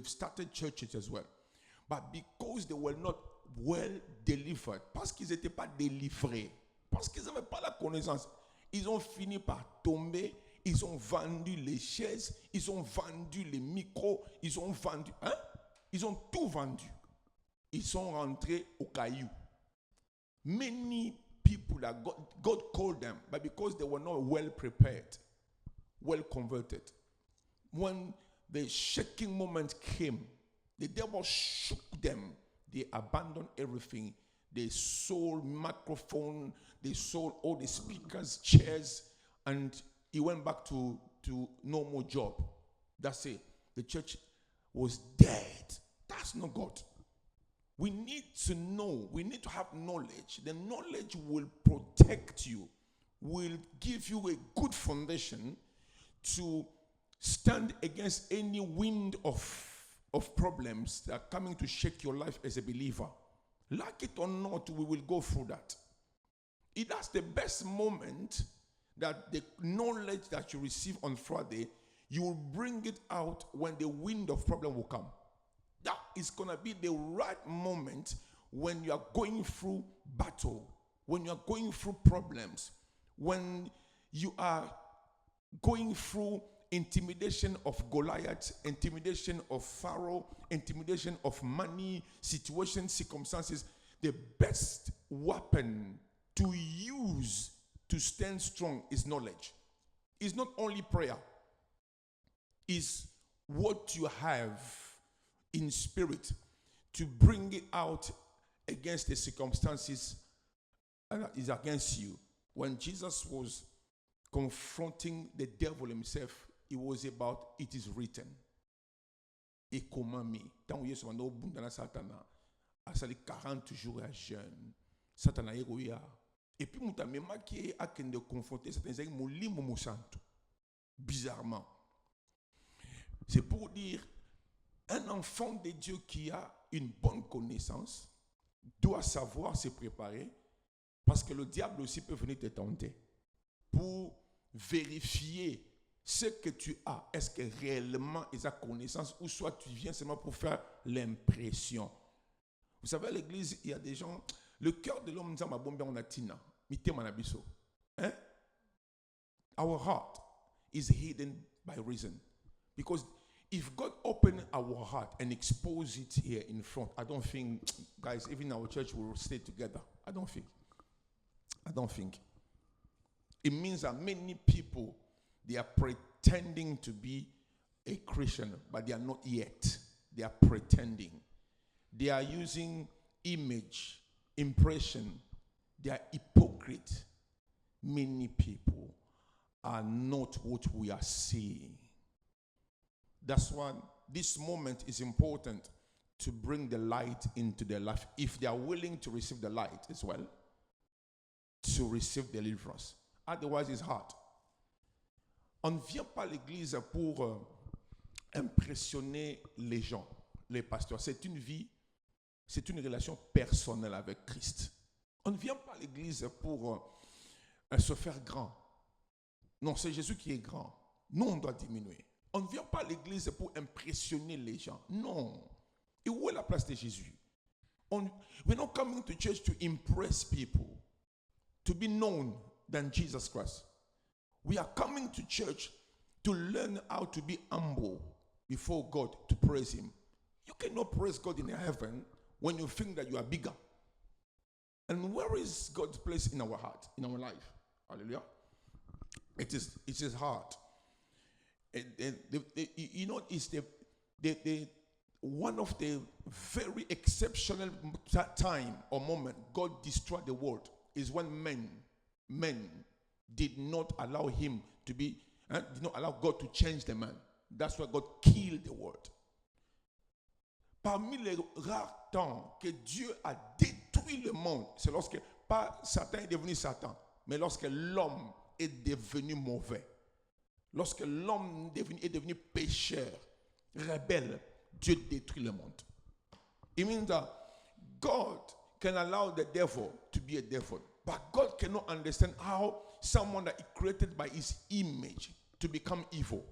started churches as well. But because they were not well delivered, parce qu'ils n'étaient pas délivrés, parce qu'ils n'avaient pas la connaissance, ils ont fini par tomber, ils ont vendu les chaises, ils ont vendu les micros, ils ont vendu, ils ont tout vendu. Ils sont rentrés au caillou. Many people that God called them, but because they were not well prepared, well converted, when the shaking moment came, the devil shook them. They abandoned everything. They sold microphone, they sold all the speakers, chairs, and he went back to normal job. That's it. The church was dead. That's not God. We need to know, we need to have knowledge. The knowledge will protect you, will give you a good foundation to stand against any wind of problems that are coming to shake your life as a believer. Like it or not, we will go through that. That's the best moment, that the knowledge that you receive on Friday, you will bring it out when the wind of problem will come. That is going to be the right moment when you are going through battle, when you are going through problems, when you are going through intimidation of Goliath, intimidation of Pharaoh, intimidation of money, situations, circumstances. The best weapon to use to stand strong is knowledge. It's not only prayer. It's what you have in spirit to bring it out against the circumstances that is against you. When Jesus was confronting the devil himself, it was about, it is written. Et comment mi? Tant Yesu mando bundana Satana, asali 40 jours à jeûne. Satana yegoya. Et puis muta mema qui a kende confronter certains zaki molimo mo santo. Bizarrement. C'est pour dire, un enfant de Dieu qui a une bonne connaissance doit savoir se préparer, parce que le diable aussi peut venir te tenter pour vérifier ce que tu as. Est-ce que réellement il a connaissance, ou soit tu viens seulement pour faire l'impression. Vous savez, à l'église, il y a des gens, le cœur de l'homme, hein? Our heart is hidden by reason. Because if God opened our heart and exposed it here in front, I don't think, guys, even our church will stay together. I don't think. It means that many people, they are pretending to be a Christian, but they are not yet. They are pretending. They are using image, impression. They are hypocrite. Many people are not what we are seeing. That's why this moment is important, to bring the light into their life. If they are willing to receive the light as well, to receive deliverance. Otherwise, it's hard. On ne vient pas à l'église pour impressionner les gens, les pasteurs. C'est une vie, c'est une relation personnelle avec Christ. On ne vient pas à l'église pour se faire grand. Non, c'est Jésus qui est grand. Nous, on doit diminuer. On ne vient pas à l'église pour impressionner les gens. Non. Et où est la place de Jésus? We're not coming to church to impress people, to be known than Jesus Christ. We are coming to church to learn how to be humble before God, to praise Him. You cannot praise God in heaven when you think that you are bigger. And where is God's place in our heart, in our life? Hallelujah. It is hard. You know, it's one of the very exceptional time or moment God destroyed the world is when men did not allow him to be, did not allow God to change the man. That's why God killed the world. Parmi les rares temps que Dieu a détruit le monde, c'est lorsque, pas Satan est devenu Satan, mais lorsque l'homme est devenu mauvais. Lorsque l'homme est devenu pécheur, rebelle, Dieu détruit le monde. It means that God can allow the devil to be a devil, but God cannot understand how someone that is created by His image to become evil.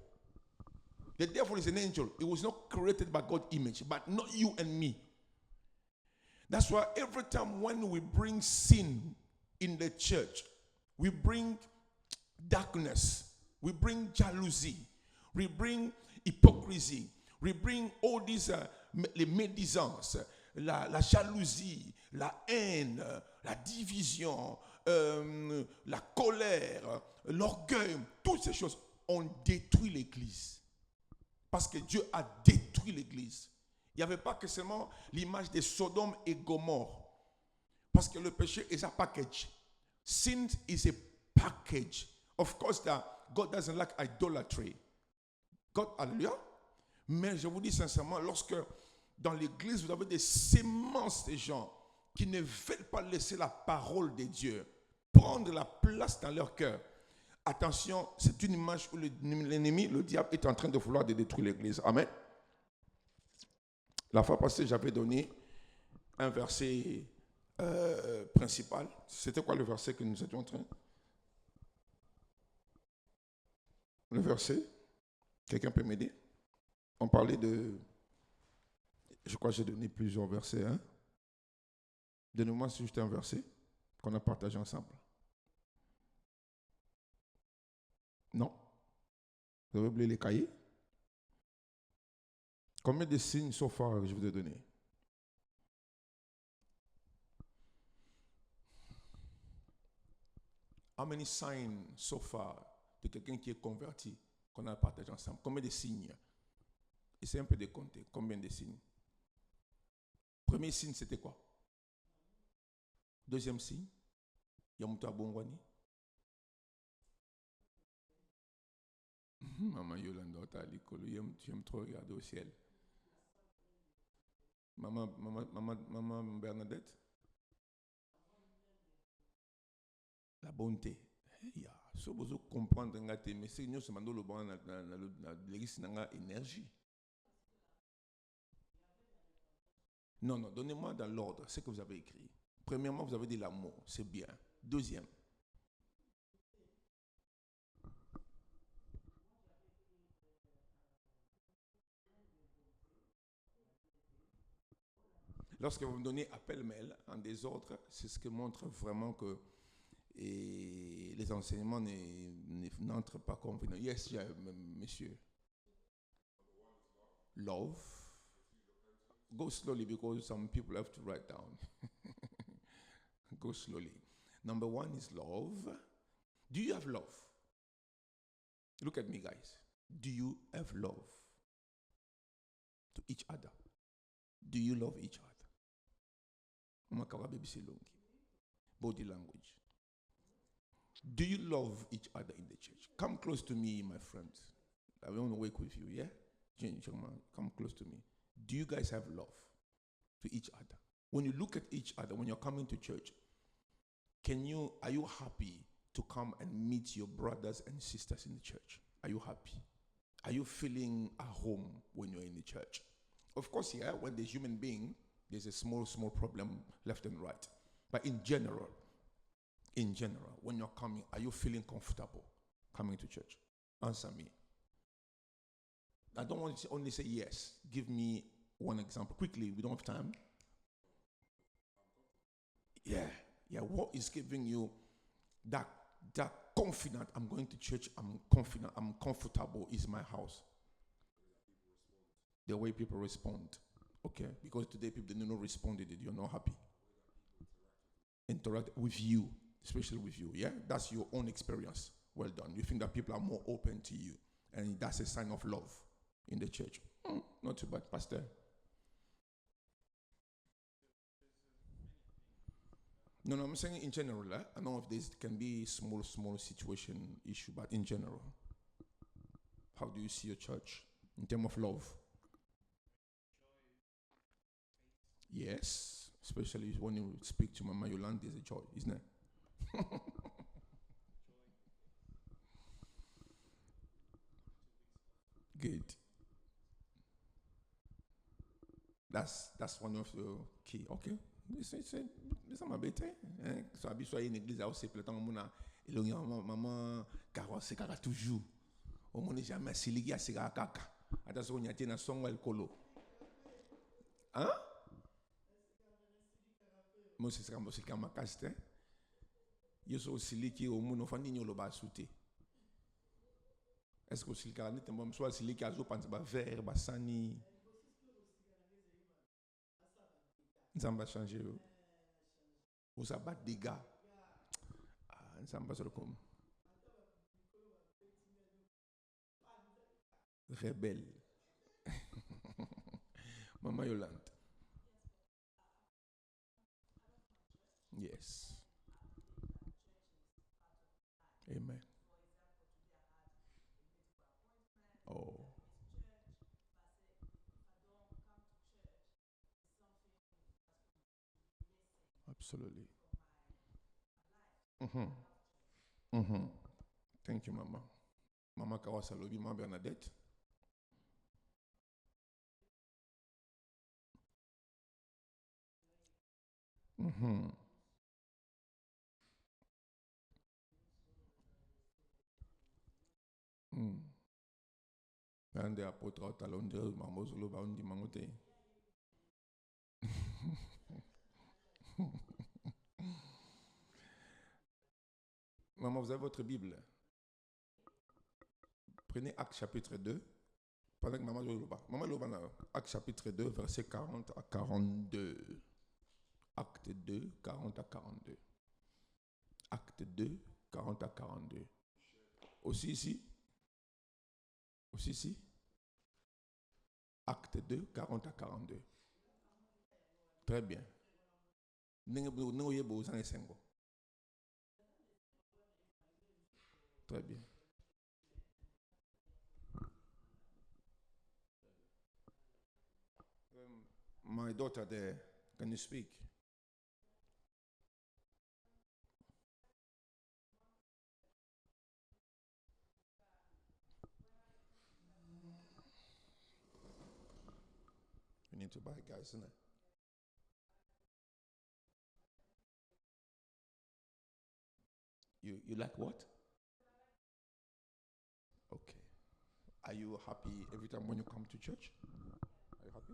The devil is an angel. It was not created by God's image, but not you and me. That's why every time when we bring sin in the church, we bring darkness, we bring jealousy, we bring hypocrisy, we bring all these les médisances, la jalousie, la haine, la division, la colère, l'orgueil, toutes ces choses ont détruit l'Église. Parce que Dieu a détruit l'Église. Il n'y avait pas que seulement l'image de Sodome et Gomorrhe. Parce que le péché is a package. Sin is a package. Of course, God doesn't like idolatry. God, hallelujah. Mais je vous dis sincèrement, lorsque dans l'église, vous avez des sémences de gens qui ne veulent pas laisser la parole de Dieu prendre la place dans leur cœur. Attention, c'est une image où l'ennemi, le diable, est en train de vouloir détruire l'église. Amen. La fois passée, j'avais donné un verset principal. C'était quoi le verset que nous étions en train? Le verset? Quelqu'un peut m'aider? On parlait de... Je crois que j'ai donné plusieurs versets. Hein? Donnez-moi juste un verset qu'on a partagé ensemble. Non? Vous avez oublié les cahiers? Combien de signes so far je vous ai donné? How many signs so far de quelqu'un qui est converti qu'on a partagé ensemble? Combien de signes? Essayez un peu de compter. Combien de signes? Premier signe, c'était quoi? Deuxième signe, Yamuta Bongwani. Maman Yolanda, tu aimes trop regarder au ciel. Maman Bernadette. La bonté. Si vous comprenez, mais c'est nous sommes dans le bon l'église n'a énergie. Non, donnez-moi dans l'ordre ce que vous avez écrit. Premièrement, vous avez dit l'amour, c'est bien. Deuxième. Lorsque vous me donnez appel-mail en désordre, c'est ce qui montre vraiment que les enseignements n'entrent pas convenablement. Yes, monsieur. Love. Go slowly because some people have to write down. Go slowly. Number one is love. Do you have love? Look at me, guys. Do you have love to each other? Do you love each other? Body language. Do you love each other in the church? Come close to me, my friends. I want to work with you, yeah? Come close to me. Do you guys have love to each other? When you look at each other, when you're coming to church, are you happy to come and meet your brothers and sisters in the church? Are you happy? Are you feeling at home when you're in the church? Of course, yeah, when there's human being, there's a small problem left and right. But in general, when you're coming, are you feeling comfortable coming to church? Answer me. I don't want to only say yes. Give me one example. Quickly, we don't have time. Yeah. What is giving you that confident? I'm going to church. I'm confident. I'm comfortable. Is my house. The way people respond. Okay, because today people didn't know responded. You're not happy. Interact with you, especially with you. Yeah, that's your own experience. Well done. You think that people are more open to you, and that's a sign of love in the church. Not too bad, Pastor. No, I'm saying in general. I don't know if this can be small situation issue, but in general, how do you see your church in terms of love? Yes, especially when you speak to Mama Yolanda, there's a joy, isn't it? Good. That's one of the key. Okay. C'est ma bête. So abi soit une église à aussi plein mona maman car c'est car toujours. Au monde jamais s'il y a c'est kaka. Attention, il y a un son el colo. Hein? Moi, c'est ça, moi, c'est quand ma caste. Je suis aussi li qui au monde, on fait ni le bas sauter. Est-ce que c'est le cas? N'est-ce soit c'est li qui a joué par exemple vert, basani. Ça va changer. Ou ça bat des gars. Ça va se comme. Rebelle. Maman Yolande. Yes. Amen. Oh, absolutely. Mm-hmm. Mm-hmm. Thank you, Mama. Mama Kawasa Lobi, Mama Bernadette. Mm-hmm. Mm. Un des apôtres au talon de Maman Zolo, Baondi Mangote. Maman, vous avez votre Bible. Prenez Acte chapitre 2. Pendant que Maman Zolo, Maman Loba, Acte chapitre 2, verset 40 à 42. Acte 2, 40 à 42. Acte 2, 40 à 42. Aussi ici. Aussi ici. Acte 2, 40 à 42. Très bien. Très bien. My daughter there, can you speak? You need to buy guys, isn't it? You like what? Okay. Are you happy every time when you come to church? Are you happy?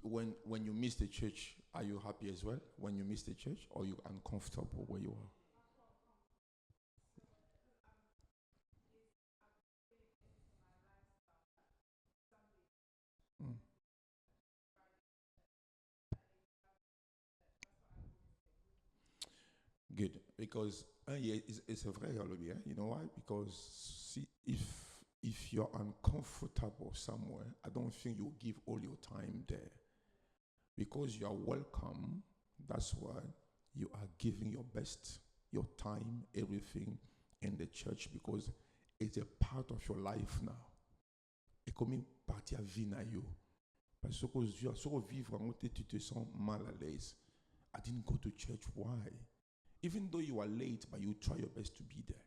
When you miss the church, are you happy as well? When you miss the church, or you uncomfortable where you are? Mm. Good, because yeah, it's a very holiday. You know why? Because see, if you're uncomfortable somewhere, I don't think you'll give all your time there. Because you are welcome, that's why you are giving your best, your time, everything in the church because it's a part of your life now. Et comme une partie à vie na yo. Parce que tu as vivre en tu te sens mal à l'aise. I didn't go to church. Why? Even though you are late, but you try your best to be there.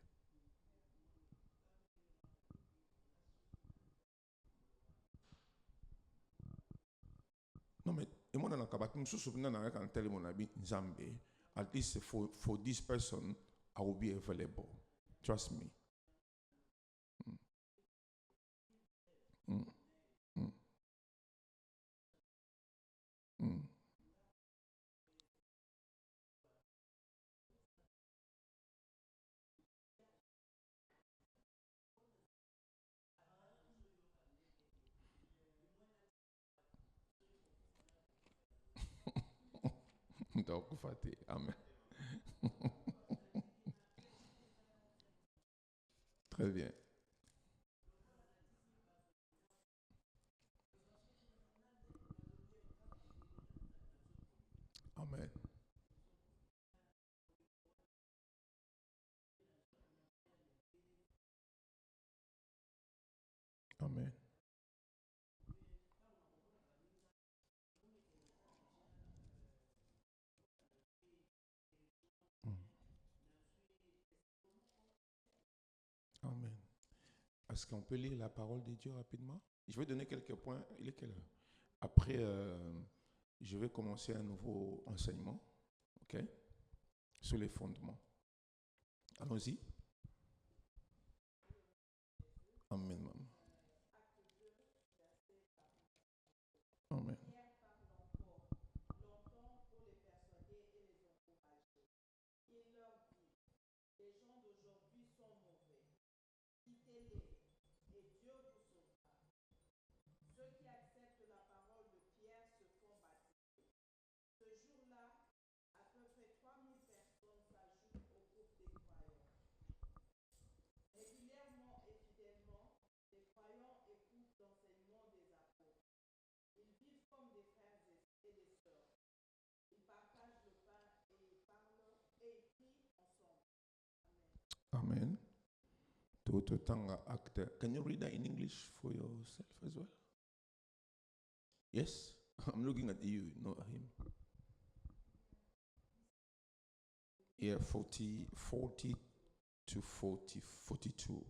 Non, mais et moi dans le cabane, je me souviens dans un tel mon ami Zambé. At least for this person, I will be available. Trust me. Mm, mm, mm. Donc, Fatih, amen. Très bien. Amen. Amen. Mm. Amen. Est-ce qu'on peut lire la parole de Dieu rapidement? Je vais donner quelques points. Il est quelle heure? Après, je vais commencer un nouveau enseignement, ok? Sur les fondements. Allons-y. Amen. Amen. Tututanga actor. Can you read that in English for yourself as well? Yes? I'm looking at you, not him. Yeah, 40 to 42.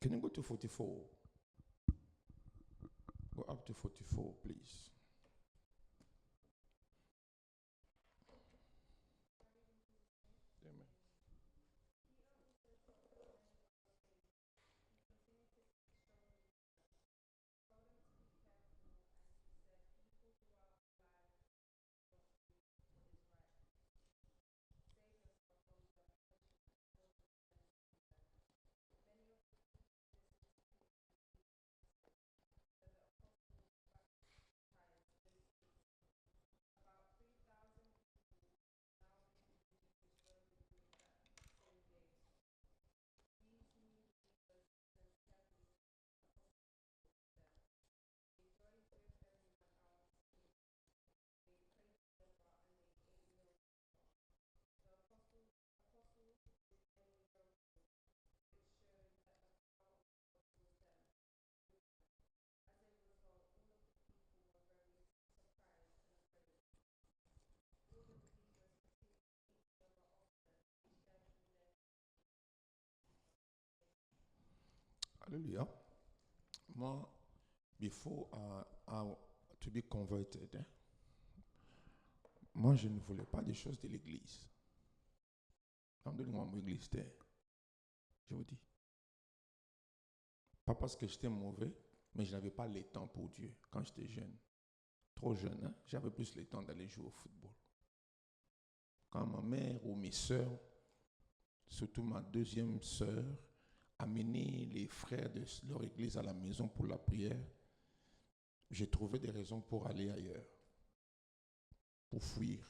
Can you go to 44? Go up to 44, please. Amen. Hallelujah. Moi, before to be converted, moi, je ne voulais pas des choses de l'église. Donnez-moi mon église terre. Je vous dis. Pas parce que j'étais mauvais, mais je n'avais pas le temps pour Dieu quand j'étais jeune. Trop jeune, hein? J'avais plus le temps d'aller jouer au football. Quand ma mère ou mes soeurs, surtout ma deuxième sœur, amenaient les frères de leur église à la maison pour la prière, j'ai trouvé des raisons pour aller ailleurs, pour fuir.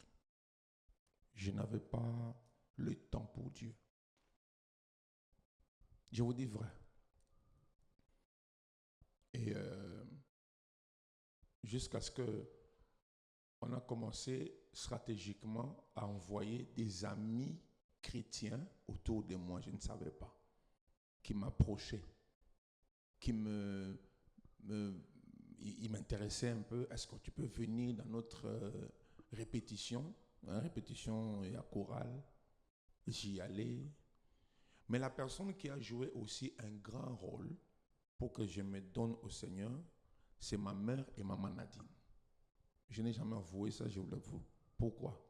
Je n'avais pas le temps pour Dieu. Je vous dis vrai. Et jusqu'à ce que on a commencé stratégiquement à envoyer des amis chrétiens autour de moi, je ne savais pas, qui m'approchaient, qui ils m'intéressaient un peu. Est-ce que tu peux venir dans notre répétition, répétition et à chorale? J'y allais. Mais la personne qui a joué aussi un grand rôle pour que je me donne au Seigneur, c'est ma mère et maman Nadine. Je n'ai jamais avoué ça, je vous l'avoue. Pourquoi?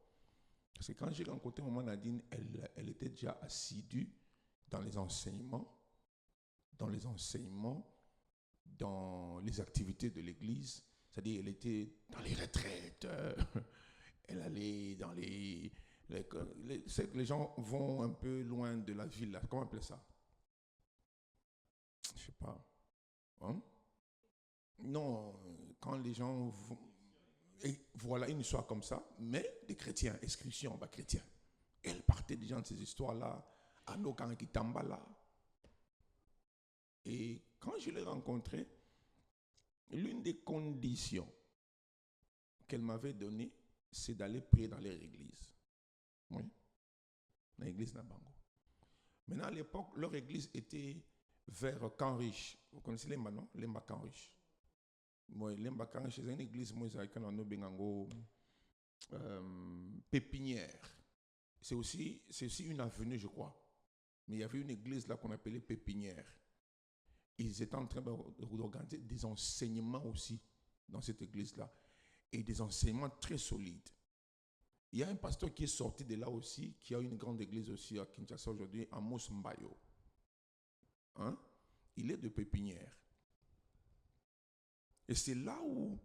Parce que quand j'ai rencontré maman Nadine, elle était déjà assidue dans les enseignements, dans les activités de l'église. C'est-à-dire, elle était dans les retraites, elle allait dans c'est que les gens vont un peu loin de la ville, là. Comment on appelle ça? Je sais pas. Hein? Non, quand les gens vont... Et voilà une histoire comme ça, mais des chrétiens, exclusion, bah, chrétiens. Elle partait déjà de ces histoires-là, à Nokan qui Tambala. Et quand je l'ai rencontrée, l'une des conditions qu'elle m'avait données, c'est d'aller prier dans leur église. Oui, dans l'église Nabango. Maintenant, à l'époque, leur église était vers Canriche. Vous connaissez Lemba, non? Lemba Canriche. Moi, Lemba Canriche, c'est une église, moi, c'est Pépinière. C'est aussi une avenue, je crois. Mais il y avait une église là qu'on appelait Pépinière. Ils étaient en train d'organiser des enseignements aussi dans cette église-là. Et des enseignements très solides. Il y a un pasteur qui est sorti de là aussi, qui a une grande église aussi à Kinshasa aujourd'hui, Amos Mbayo. Hein? Il est de Pépinière. Et c'est là où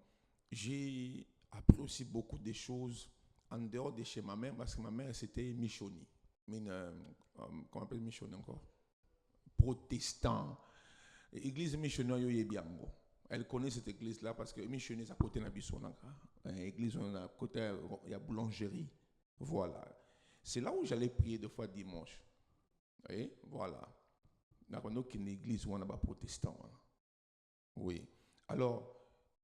j'ai appris aussi beaucoup de choses en dehors de chez ma mère, parce que ma mère, c'était Michoni. Comment on appelle Michoni encore? Protestant. Église missionnaire yoye biango. Elle connaît cette église-là parce que missionnaire c'est à côté de Nabisonaka. Église à côté, il y a boulangerie. Voilà. C'est là où j'allais prier deux fois dimanche. Et voilà. Nous avons une église où on a des protestants. Oui. Alors,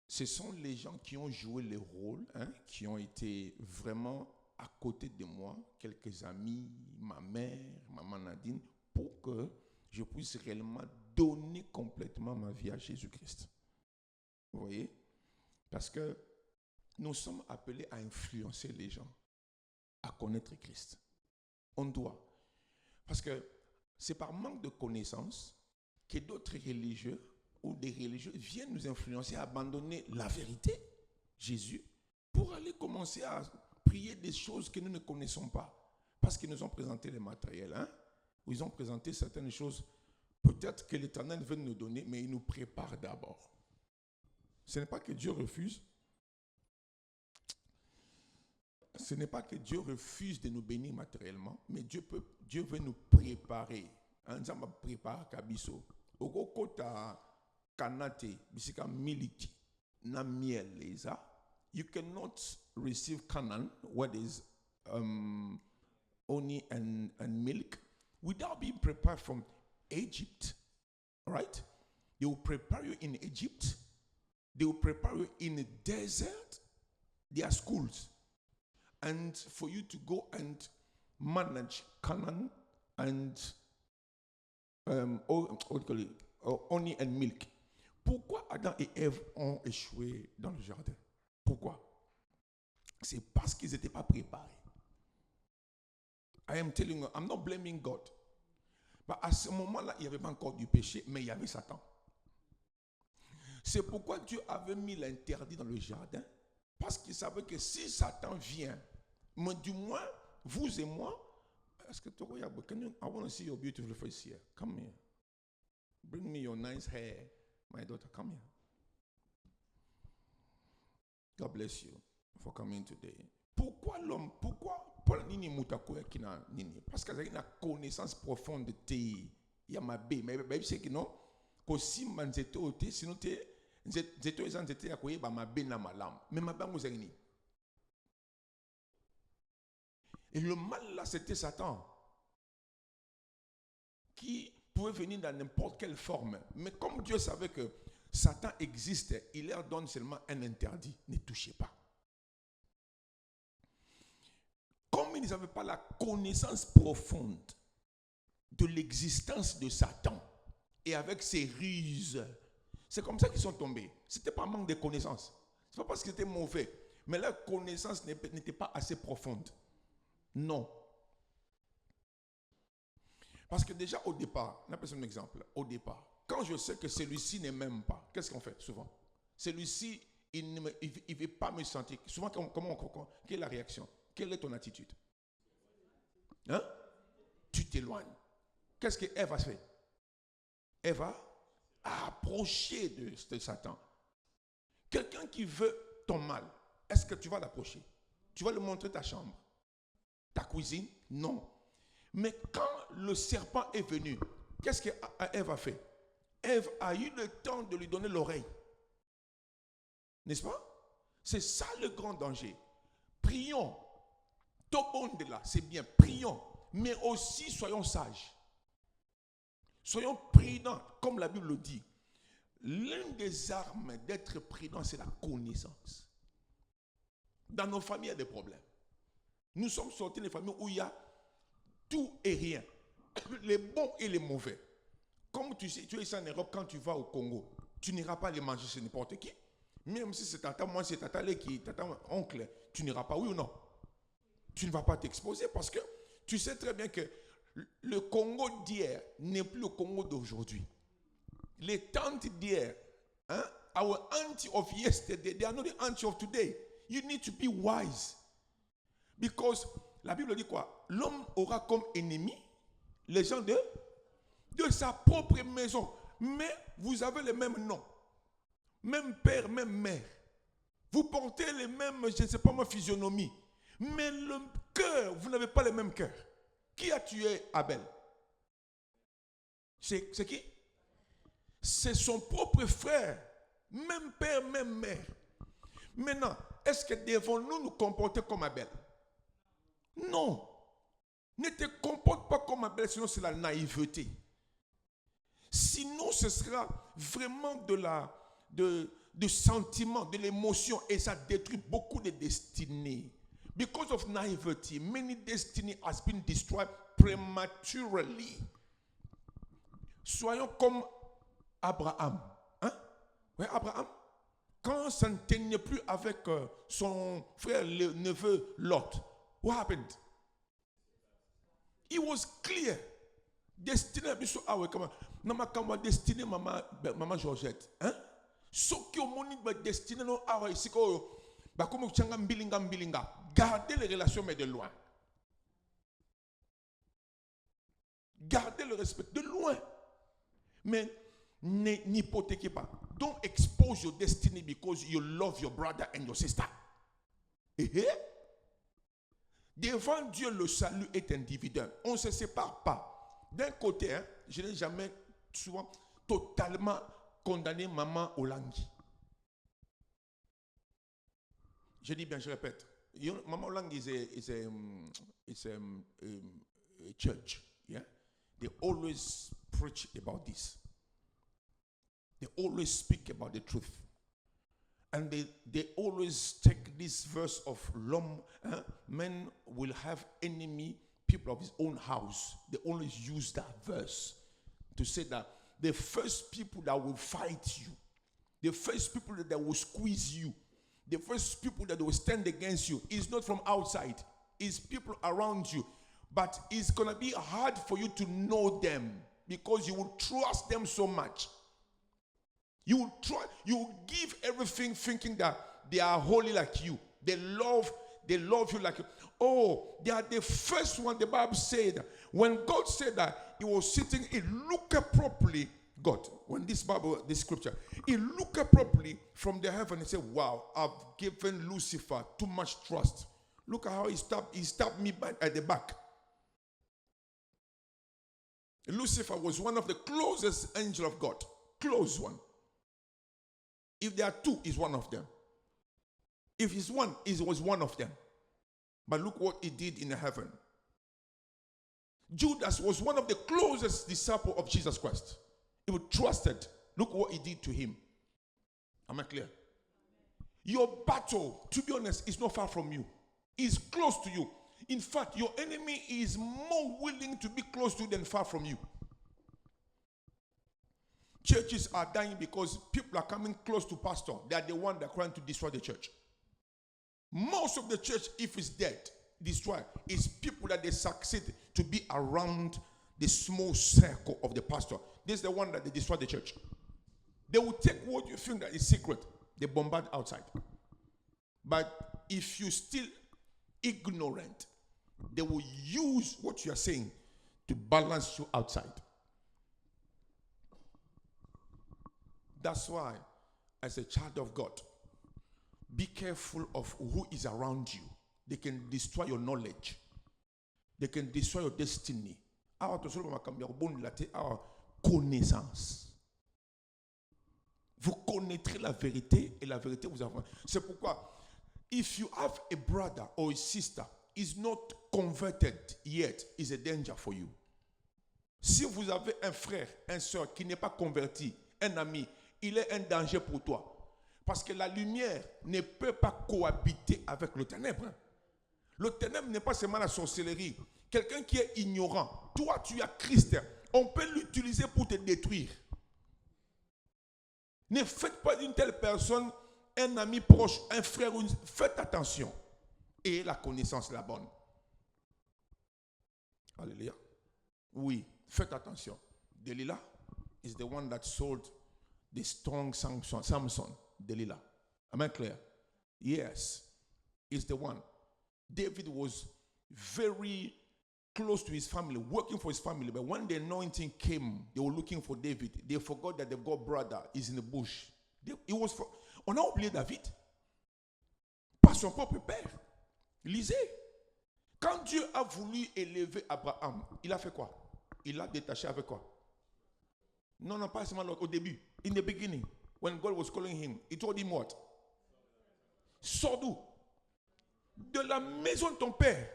ce sont les gens qui ont joué le rôle, qui ont été vraiment à côté de moi, quelques amis, ma mère, maman Nadine, pour que je puisse réellement donner complètement ma vie à Jésus-Christ. Vous voyez? Parce que nous sommes appelés à influencer les gens, à connaître Christ. On doit. Parce que c'est par manque de connaissances que d'autres religieux ou des religieux viennent nous influencer à abandonner la vérité, Jésus, pour aller commencer à prier des choses que nous ne connaissons pas. Parce qu'ils nous ont présenté les matériels, ou ils ont présenté certaines choses, peut-être que l'Éternel veut nous donner, mais il nous prépare d'abord. Ce n'est pas que Dieu refuse. Ce n'est pas que Dieu refuse de nous bénir matériellement, mais Dieu veut nous préparer. Nous allons préparer Kabiso. Au kota kanate, bisika miliki, na miel leza. You cannot receive Canaan, what is honey and milk, without being prepared from Egypt. Right? They will prepare you in Egypt. They will prepare you in the desert. There are schools. And for you to go and manage Canaan and honey and milk. Pourquoi Adam et Ève ont échoué dans le jardin? Pourquoi? C'est parce qu'ils n'étaient pas préparés. I am telling you, I'm not blaming God. But à ce moment-là, il n'y avait pas encore du péché, mais il y avait Satan. C'est pourquoi Dieu avait mis l'interdit dans le jardin, parce qu'il savait que si Satan vient, mais du moins, vous et moi, est-ce que tu regardes? I want to see your beautiful face here. Come here. Bring me your nice hair. My daughter, come here. God bless you for coming today. Pourquoi l'homme, pourquoi nini mutakoya kina nini? Parce qu'il y a une connaissance profonde de il y a ma bé, mais c'est que non, qu'aussi manzete ote, sinon zeto ezanzete ya koye ba ma bé na malam. Mais ma bango zengini. Et le mal là, c'était Satan, qui pouvait venir dans n'importe quelle forme. Mais comme Dieu savait que Satan existait, il leur donne seulement un interdit. Ne touchez pas. Comme ils n'avaient pas la connaissance profonde de l'existence de Satan, et avec ses ruses, c'est comme ça qu'ils sont tombés. Ce n'était pas manque de connaissance. Ce n'est pas parce qu'ils étaient mauvais, mais leur connaissance n'était pas assez profonde. Non. Parce que déjà au départ, on appelle ça un exemple, au départ, quand je sais que celui-ci ne m'aime pas, qu'est-ce qu'on fait souvent? Celui-ci, il ne veut pas me sentir. Souvent, quelle est la réaction? Quelle est ton attitude? Hein? Tu t'éloignes. Qu'est-ce que Ève a fait? Ève a approché de Satan. Quelqu'un qui veut ton mal, est-ce que tu vas l'approcher? Tu vas lui montrer ta chambre? Ta cuisine? Non. Mais quand le serpent est venu, qu'est-ce qu'Ève a fait? Ève a eu le temps de lui donner l'oreille. N'est-ce pas? C'est ça le grand danger. Prions. Tobonde là, c'est bien, prions. Mais aussi soyons sages. Soyons prudents, comme la Bible le dit. L'une des armes d'être prudent, c'est la connaissance. Dans nos familles, il y a des problèmes. Nous sommes sortis des familles où il y a tout et rien. Les bons et les mauvais. Comme tu sais, tu es ici en Europe, quand tu vas au Congo, tu n'iras pas les manger chez n'importe qui. Même si c'est tata, moi c'est tata, tata, oncle, tu n'iras pas, oui ou non? Tu ne vas pas t'exposer parce que tu sais très bien que le Congo d'hier n'est plus le Congo d'aujourd'hui. Les tantes d'hier, our auntie of yesterday, they are not the auntie of today. You need to be wise. Because la Bible dit quoi? L'homme aura comme ennemi les gens de sa propre maison. Mais vous avez le même nom. Même père, même mère. Vous portez les mêmes, je ne sais pas moi, physionomie. Mais le cœur, vous n'avez pas le même cœur. Qui a tué Abel? C'est qui? C'est son propre frère. Même père, même mère. Maintenant, est-ce que devons-nous nous comporter comme Abel? Non. Ne te comporte pas comme Abel, sinon c'est la naïveté. Sinon, ce sera vraiment de sentiment, de l'émotion, et ça détruit beaucoup de destinées. Because of naivety, many destiny has been destroyed prematurely. Soyons comme Abraham. Hein? Oui, Abraham. Quand ça ne tenait plus avec son frère, le neveu Lot, what happened? It was clear. Destiné, comment destiné maman Georgette. Hein? Ce qui est destiné, gardez les relations, mais de loin. Gardez le respect de loin. Mais n'hypothéquez pas. Don't expose your destiny because you love your brother and your sister. Devant Dieu, le salut est individuel. On ne se sépare pas. D'un côté, hein, je n'ai jamais souvent totalement condamné maman Olangui. Je dis bien, je répète. Maman Olangui is a church. Yeah? They always preach about this. They always speak about the truth. And they always take this verse of l'homme, men will have enemy, people of his own house. They always use that verse to say that the first people that will fight you, the first people that will squeeze you, the first people that will stand against you is not from outside, it's people around you. But it's going to be hard for you to know them because you will trust them so much. You will give everything thinking that they are holy like you. They love you like you. Oh, they are the first one. The Bible said, when God said that, he was sitting, he looked properly, God, when this scripture, he looked properly from the heaven and said, wow, I've given Lucifer too much trust. Look at how he stabbed me at the back. Lucifer was one of the closest angels of God. Close one. If there are two, he's one of them. If he's one, he was one of them. But look what he did in heaven. Judas was one of the closest disciples of Jesus Christ. He was trusted. Look what he did to him. Am I clear? Your battle, to be honest, is not far from you. It's close to you. In fact, your enemy is more willing to be close to you than far from you. Churches are dying because people are coming close to pastor. They are the one that are trying to destroy the church. Most of the church, if it's dead, destroyed, is people that they succeed to be around the small circle of the pastor. This is the one that they destroy the church. They will take what you think that is secret. They bombard outside. But if you still ignorant, they will use what you are saying to balance you outside. That's why, as a child of God, be careful of who is around you. They can destroy your knowledge. They can destroy your destiny. Our connaissance. Vous connaîtrez la vérité et la vérité vous avance. C'est pourquoi, if you have a brother or a sister is not converted yet, is a danger for you. Si vous avez un frère, un soeur qui n'est pas converti, un ami, il est un danger pour toi. Parce que la lumière ne peut pas cohabiter avec le ténèbre. Le ténèbre n'est pas seulement la sorcellerie. Quelqu'un qui est ignorant, toi tu as Christ, on peut l'utiliser pour te détruire. Ne faites pas d'une telle personne un ami proche, un frère, faites attention. Et la connaissance la bonne. Alléluia. Oui, faites attention. Delilah is the one that sold the strong Samson. Delilah. Am I clear? Yes, it's the one. David was very close to his family, working for his family. But when the anointing came, they were looking for David. They forgot that the God brother is in the bush. On a oublié David. Par son propre père. Lisez. Quand Dieu a voulu élever Abraham, il a fait quoi? Il l'a détaché avec quoi? Non, pas seulement au début. In the beginning, when God was calling him, he told him what? Sors d'où? De la maison de ton père.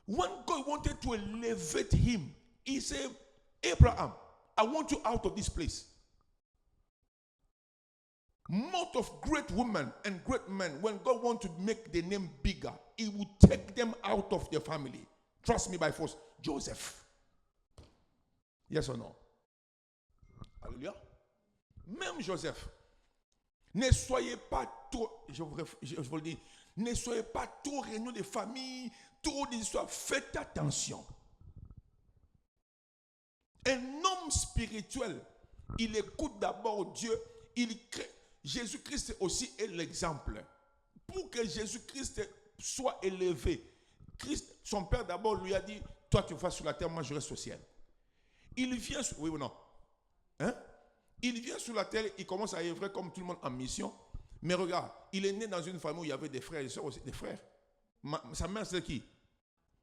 When God wanted to elevate him, he said, Abraham, I want you out of this place. Most of great women and great men, when God wants to make the name bigger, he will take them out of their family. Trust me by force. Joseph. Yes or no? Alléluia. Même Joseph. Ne soyez pas trop, je vous le dis, ne soyez pas trop réunion de famille, trop d'histoires. Faites attention. Un homme spirituel, il écoute d'abord Dieu, il crée. Jésus-Christ aussi est l'exemple. Pour que Jésus-Christ soit élevé, Christ, son père d'abord lui a dit, toi tu vas sur la terre, moi je reste au ciel. Il vient, oui ou non? Hein? Il vient sur la terre, il commence à œuvrer comme tout le monde en mission. Mais regarde, il est né dans une famille où il y avait des frères et sœurs aussi, des frères. Sa mère c'est qui?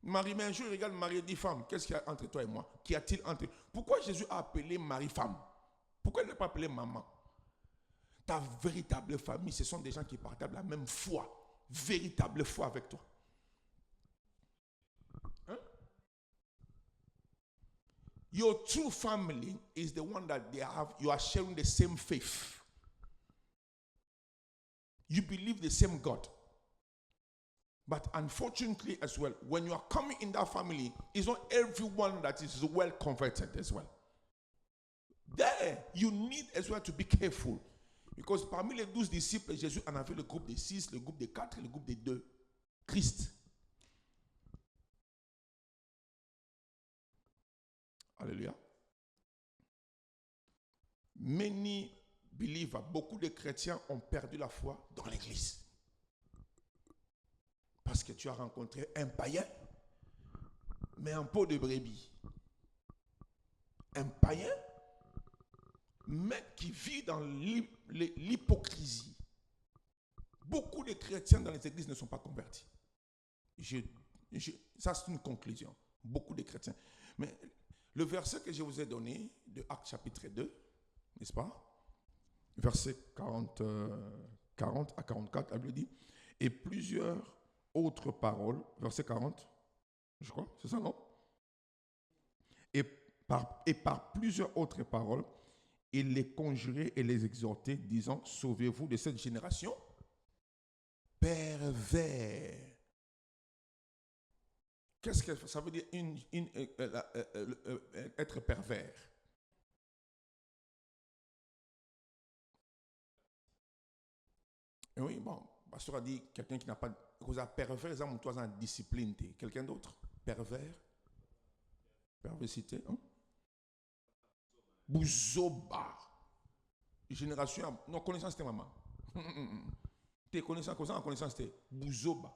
Marie, mais un jour il regarde Marie et dit, femme, qu'est-ce qu'il y a entre toi et moi? Qu'y a-t-il entre? Pourquoi Jésus a appelé Marie femme? Pourquoi il n'a pas appelé maman? Ta véritable famille, ce sont des gens qui partagent la même foi, véritable foi avec toi. Hein? Your true family is the one that you are sharing the same faith. You believe the same God. But unfortunately as well, when you are coming in that family, it's not everyone that is well converted as well. There, you need as well to be careful. Because parmi les 12 disciples, Jésus en avait le groupe de 6, le groupe de 4 et le groupe de 2. Christ. Alléluia. Many believers, beaucoup de chrétiens ont perdu la foi dans l'église. Parce que tu as rencontré un païen, mais en peau de brebis. Un païen, mais qui vit dans l'hypocrisie. Beaucoup de chrétiens dans les églises ne sont pas convertis. Ça, c'est une conclusion. Beaucoup de chrétiens. Mais le verset que je vous ai donné, de Actes chapitre 2, n'est-ce pas? Verset 40 à 44, la Bible dit, et plusieurs autres paroles, verset 40, je crois, c'est ça, non? Et par plusieurs autres paroles, il les conjurait et les exhortait, disant, sauvez-vous de cette génération pervers. Qu'est-ce que ça veut dire être pervers? Et oui, bon, pasteur a dit quelqu'un qui n'a pas de pervers, ça montre en discipline. Quelqu'un d'autre? Pervers? Perversité? Hein? Bouzoba. Génération, non, connaissance c'était maman. Tes connaissances, connaissance c'était Bouzoba.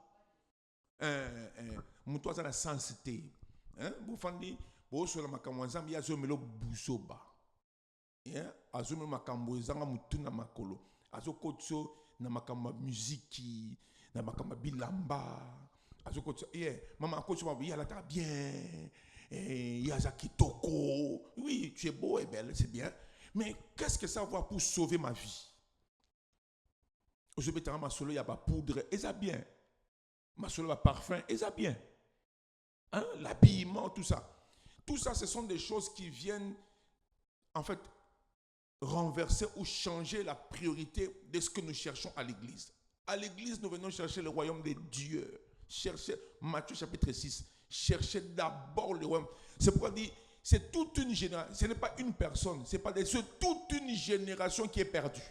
Moutoua ça la sensité. Vous fandi, vous sur la makamwanza, il y a zomelo Bouzoba. Azomelo makamwazanga mutuna makolo. Azokotso na makamba musique, na makamba bilamba. Azokotso, maman kotso ma bien, la bien. Yazaki-toko. Oui, tu es beau et belle, c'est bien. Mais qu'est-ce que ça va pour sauver ma vie? Aujourd'hui, tu as ma solo, il y a pas poudre, et ça bien. Ma solo, il y a parfum, et ça bien. Hein? L'habillement, tout ça. Tout ça, ce sont des choses qui viennent, en fait, renverser ou changer la priorité de ce que nous cherchons à l'église. À l'église, nous venons chercher le royaume de Dieu. Chercher, Matthieu chapitre 6. Cherchez d'abord le royaume. C'est pourquoi dit, c'est toute une génération. Ce n'est pas une personne, c'est toute une génération qui est perdue.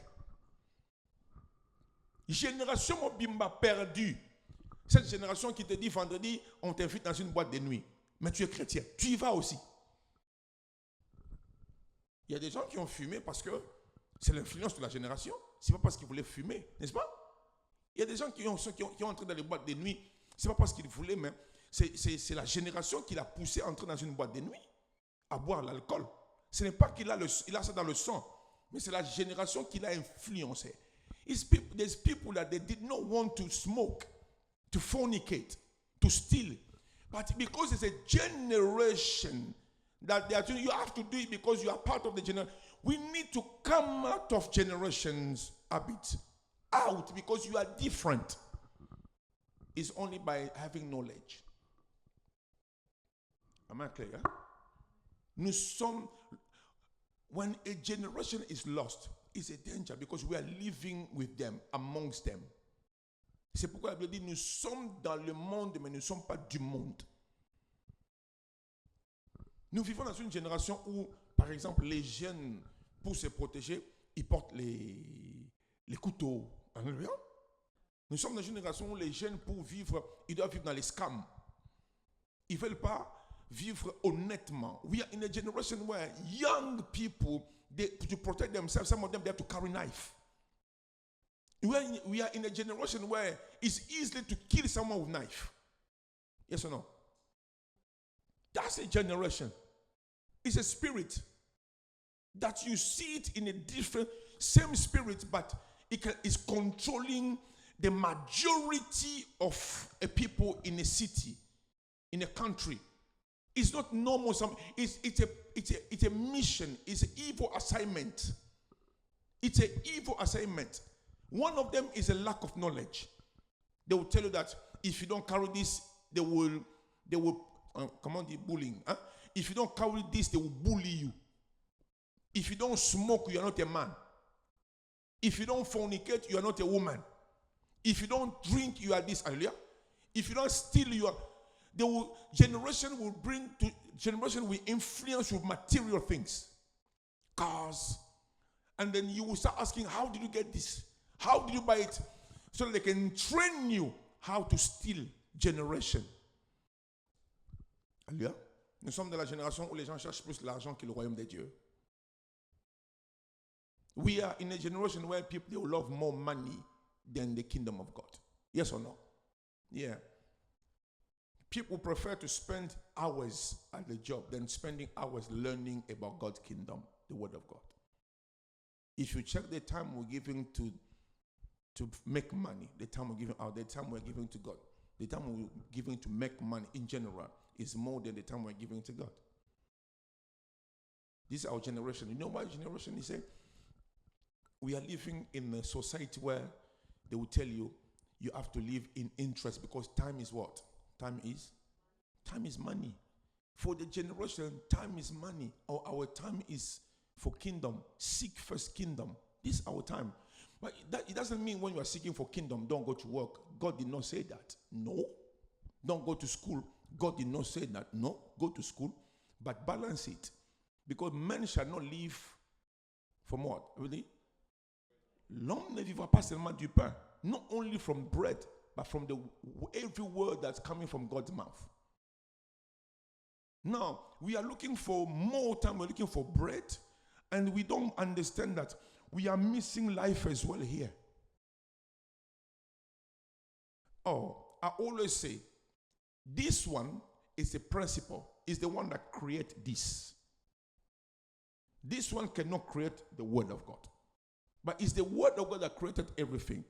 Génération Mobimba perdue. Cette génération qui te dit vendredi, on t'invite dans une boîte de nuit. Mais tu es chrétien, tu y vas aussi. Il y a des gens qui ont fumé parce que c'est l'influence de la génération. Ce n'est pas parce qu'ils voulaient fumer, n'est-ce pas? Il y a des gens qui ont entré dans les boîtes de nuit. Ce n'est pas parce qu'ils voulaient, mais c'est la génération qui l'a poussé à entrer dans une boîte de nuit, à boire l'alcool. Ce n'est pas qu'il a ça dans le sang, mais c'est la génération qui l'a influencé. There's people that they did not want to smoke, to fornicate, to steal. But because it's a generation that they are doing, you have to do it because you are part of the generation. We need to come out of generations habits. Out because you are different. It's only by having knowledge. Am I clear? When a generation is lost, it's a danger because we are living with them, amongst them. C'est pourquoi la Bible dit, nous sommes dans le monde, mais nous ne sommes pas du monde. Nous vivons dans une génération où, par exemple, les jeunes, pour se protéger, ils portent les couteaux. Alléluia. Nous sommes dans une génération où les jeunes, pour vivre, ils doivent vivre dans les scams. Ils ne veulent pas vivre honnêtement. We are in a generation where young people, to protect themselves, some of them, they have to carry knife. We are in a generation where it's easy to kill someone with knife. Yes or no? That's a generation. It's a spirit that you see it in a different, same spirit, but it's controlling the majority of a people in a city, in a country. It's not normal. It's a mission. It's an evil assignment. It's an evil assignment. One of them is a lack of knowledge. They will tell you that if you don't carry this, they will come on, the bullying. Huh? If you don't carry this, they will bully you. If you don't smoke, you are not a man. If you don't fornicate, you are not a woman. If you don't drink, you are this. Hallelujah. If you don't steal, you are. Generation will influence with material things, cars, and then you will start asking, how did you get this? How did you buy it? So that they can train you how to steal generation. Alléluia. Nous sommes dans la génération où les gens cherchent plus l'argent que le royaume de Dieu. We are in a generation where people, they will love more money than the kingdom of God. Yes or no? Yeah. People prefer to spend hours at the job than spending hours learning about God's kingdom, the word of God. If you check the time we're giving to make money, the time we're giving out, the time we're giving to God, the time we're giving to make money in general is more than the time we're giving to God. This is our generation. You know why generation is saying? We are living in a society where they will tell you have to live in interest because time is what? Time is money. For the generation, time is money. Or our time is for kingdom. Seek first kingdom. This is our time. But it doesn't mean when you are seeking for kingdom, don't go to work. God did not say that. No. Don't go to school. God did not say that. No. Go to school. But balance it. Because men shall not live from what? Really? L'homme ne vivra pas seulement du pain. Not only from bread, but from every word that's coming from God's mouth. Now, we are looking for more time. We're looking for bread. And we don't understand that we are missing life as well here. Oh, I always say, this one is a principle. Is the one that creates this. This one cannot create the word of God. But it's the word of God that created everything.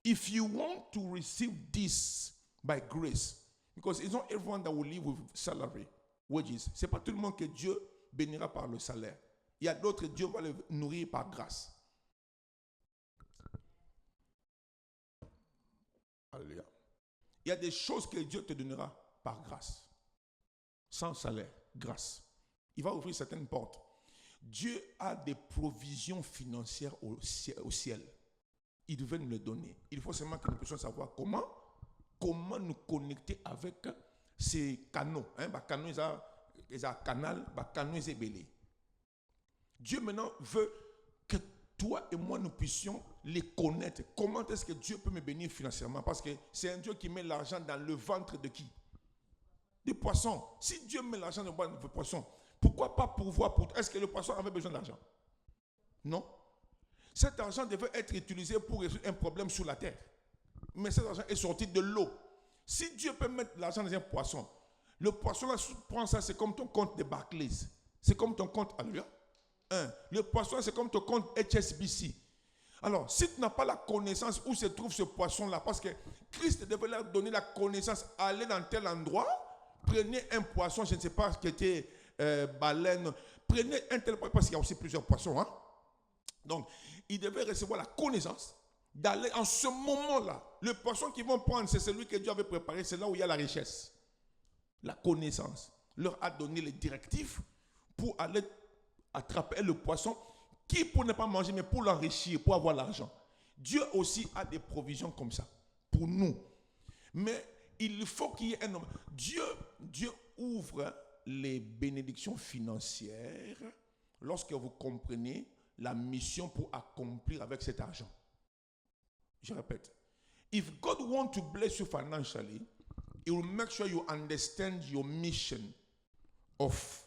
If you want to receive this by grace, because it's not everyone that will live with salary, wages. C'est pas tout le monde que Dieu bénira par le salaire. Il y a d'autres, Dieu va les nourrir par grâce. Alléluia. Il y a des choses que Dieu te donnera par grâce. Sans salaire, grâce. Il va ouvrir certaines portes. Dieu a des provisions financières au ciel. Il veut nous les donner. Il faut seulement que nous puissions savoir comment nous connecter avec ces canaux. Canaux, ils ont canal, canaux, ils belé. Dieu maintenant veut que toi et moi nous puissions les connaître. Comment est-ce que Dieu peut me bénir financièrement? Parce que c'est un Dieu qui met l'argent dans le ventre de qui? Des poissons. Si Dieu met l'argent dans le ventre des poissons, pourquoi pas pourvoir pour... Est-ce que le poisson avait besoin d'argent? Non. Cet argent devait être utilisé pour résoudre un problème sur la terre. Mais cet argent est sorti de l'eau. Si Dieu peut mettre l'argent dans un poisson, le poisson là prend ça, c'est comme ton compte de Barclays. C'est comme ton compte, alléluia. Le poisson, c'est comme ton compte HSBC. Alors, si tu n'as pas la connaissance où se trouve ce poisson-là, parce que Christ devait leur donner la connaissance, allez dans tel endroit, prenez un poisson, je ne sais pas ce qui était baleine, prenez un tel poisson, parce qu'il y a aussi plusieurs poissons. Hein? Donc, ils devaient recevoir la connaissance d'aller en ce moment-là. Le poisson qu'ils vont prendre, c'est celui que Dieu avait préparé, c'est là où il y a la richesse. La connaissance leur a donné les directives pour aller attraper le poisson, qui pour ne pas manger, mais pour l'enrichir, pour avoir l'argent. Dieu aussi a des provisions comme ça, pour nous. Mais il faut qu'il y ait un homme. Dieu ouvre les bénédictions financières lorsque vous comprenez la mission pour accomplir avec cet argent. Je répète. If God wants to bless you financially, He will make sure you understand your mission of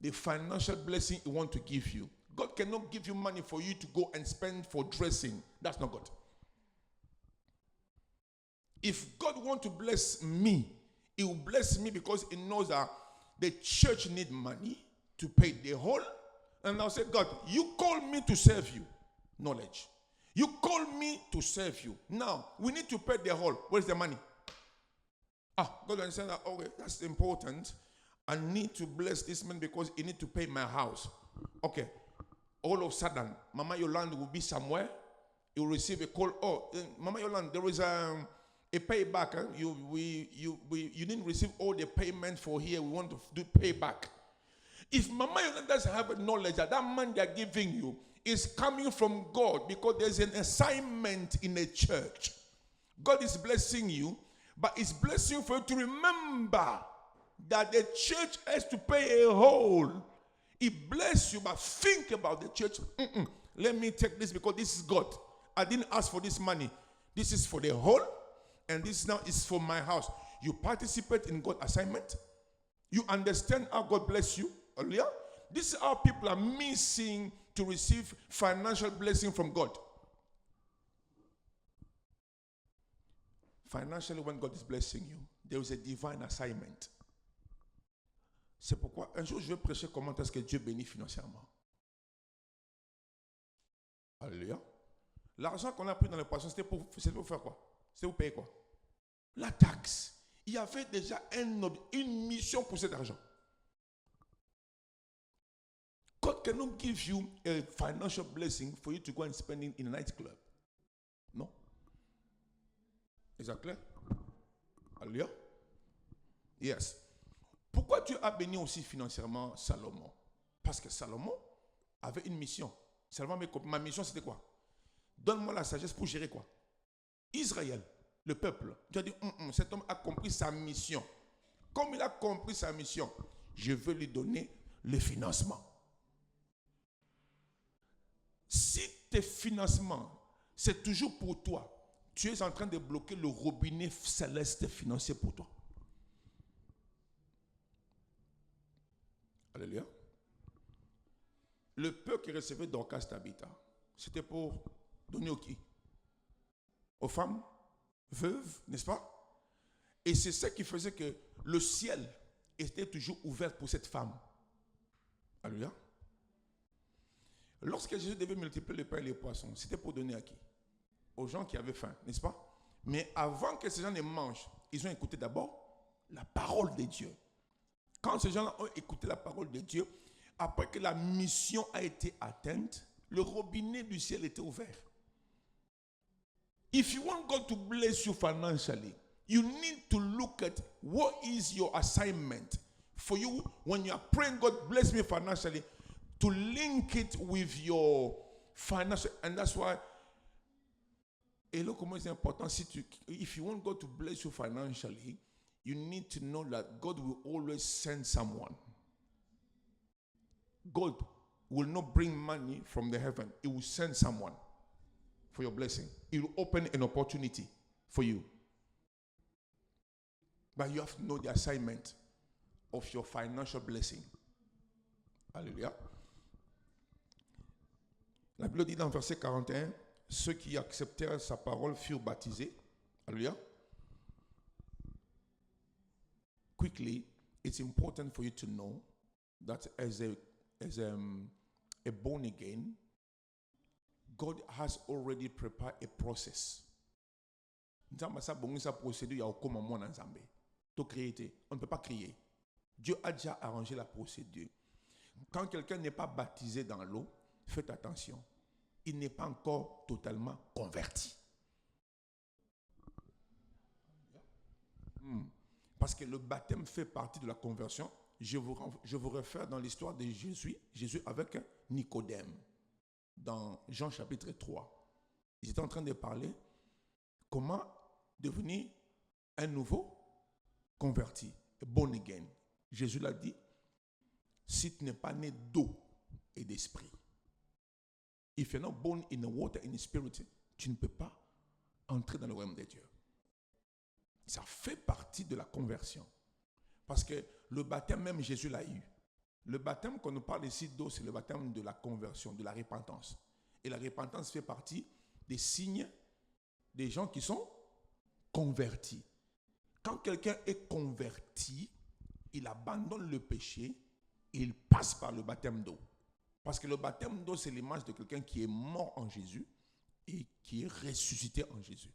the financial blessing He wants to give you. God cannot give you money for you to go and spend for dressing. That's not God. If God wants to bless me, He will bless me because He knows that the church needs money to pay the whole. And I'll say, God, you call me to serve you. Knowledge. You call me to serve you. Now, we need to pay the whole. Where's the money? God understands that, okay, that's important. I need to bless this man because he need to pay my house. Okay. All of a sudden, Mama Yolande will be somewhere. You will receive a call. Mama Yolande, there is a payback. Huh? You didn't receive all the payment for here. We want to do payback. If Mama Yolande doesn't have knowledge that money they are giving you is coming from God because there's an assignment in a church. God is blessing you, but it's blessing you for you to remember that the church has to pay a whole. He bless you, but think about the church. Let me take this because this is God. I didn't ask for this money. This is for the whole, and this now is for my house. You participate in God's assignment. You understand how God bless you earlier. This is how people are missing to receive financial blessing from God. Financially, when God is blessing you, there is a divine assignment. C'est pourquoi un jour je vais prêcher comment est-ce que Dieu bénit financièrement. Alléluia. L'argent qu'on a pris dans le poisson, c'était pour faire quoi? C'était pour payer quoi? La taxe. Il y avait déjà une mission pour cet argent. God cannot give you a financial blessing for you to go and spend it in a nightclub. Non. Est ça clair? Alléluia. Yes. Pourquoi Dieu a béni aussi financièrement Salomon? Parce que Salomon avait une mission. Seulement, ma mission, c'était quoi? Donne-moi la sagesse pour gérer quoi? Israël, le peuple. Dieu a dit, cet homme a compris sa mission. Comme il a compris sa mission, je veux lui donner le financement. Si tes financements, c'est toujours pour toi, tu es en train de bloquer le robinet céleste financier pour toi. Alléluia. Le peu qui recevait Dorcas Tabitha, c'était pour donner au qui? Aux femmes veuves, n'est-ce pas? Et c'est ça qui faisait que le ciel était toujours ouvert pour cette femme. Alléluia. Lorsque Jésus devait multiplier le pain et les poissons, c'était pour donner à qui? Aux gens qui avaient faim, n'est-ce pas? Mais avant que ces gens ne mangent, ils ont écouté d'abord la parole de Dieu. Quand ces gens-là ont écouté la parole de Dieu, après que la mission a été atteinte, le robinet du ciel était ouvert. If you want God to bless you financially, you need to look at what is your assignment. For you, when you are praying, God bless me financially, to link it with your financial, and that's why, et là comment c'est important, if you want God to bless you financially, you need to know that God will always send someone. God will not bring money from the heaven. He will send someone for your blessing. He will open an opportunity for you. But you have to know the assignment of your financial blessing. Alléluia. La Bible dit dans verset 41, ceux qui acceptèrent sa parole furent baptisés. Hallelujah. Quickly, it's important for you to know that as a born again, God has already prepared a process. On ne peut pas crier. Dieu a déjà arrangé la procédure. Quand quelqu'un n'est pas baptisé dans l'eau, faites attention. Il n'est pas encore totalement converti. Parce que le baptême fait partie de la conversion. Je vous réfère dans l'histoire de Jésus avec Nicodème, dans Jean chapitre 3. Ils étaient en train de parler comment devenir un nouveau converti, born again. Jésus l'a dit, si tu n'es pas né d'eau et d'esprit, if you're not born in the water and the spirit, tu ne peux pas entrer dans le royaume de Dieu. Ça fait partie de la conversion. Parce que le baptême, même Jésus l'a eu. Le baptême qu'on nous parle ici d'eau, c'est le baptême de la conversion, de la repentance. Et la repentance fait partie des signes des gens qui sont convertis. Quand quelqu'un est converti, il abandonne le péché et il passe par le baptême d'eau. Parce que le baptême d'eau, c'est l'image de quelqu'un qui est mort en Jésus et qui est ressuscité en Jésus.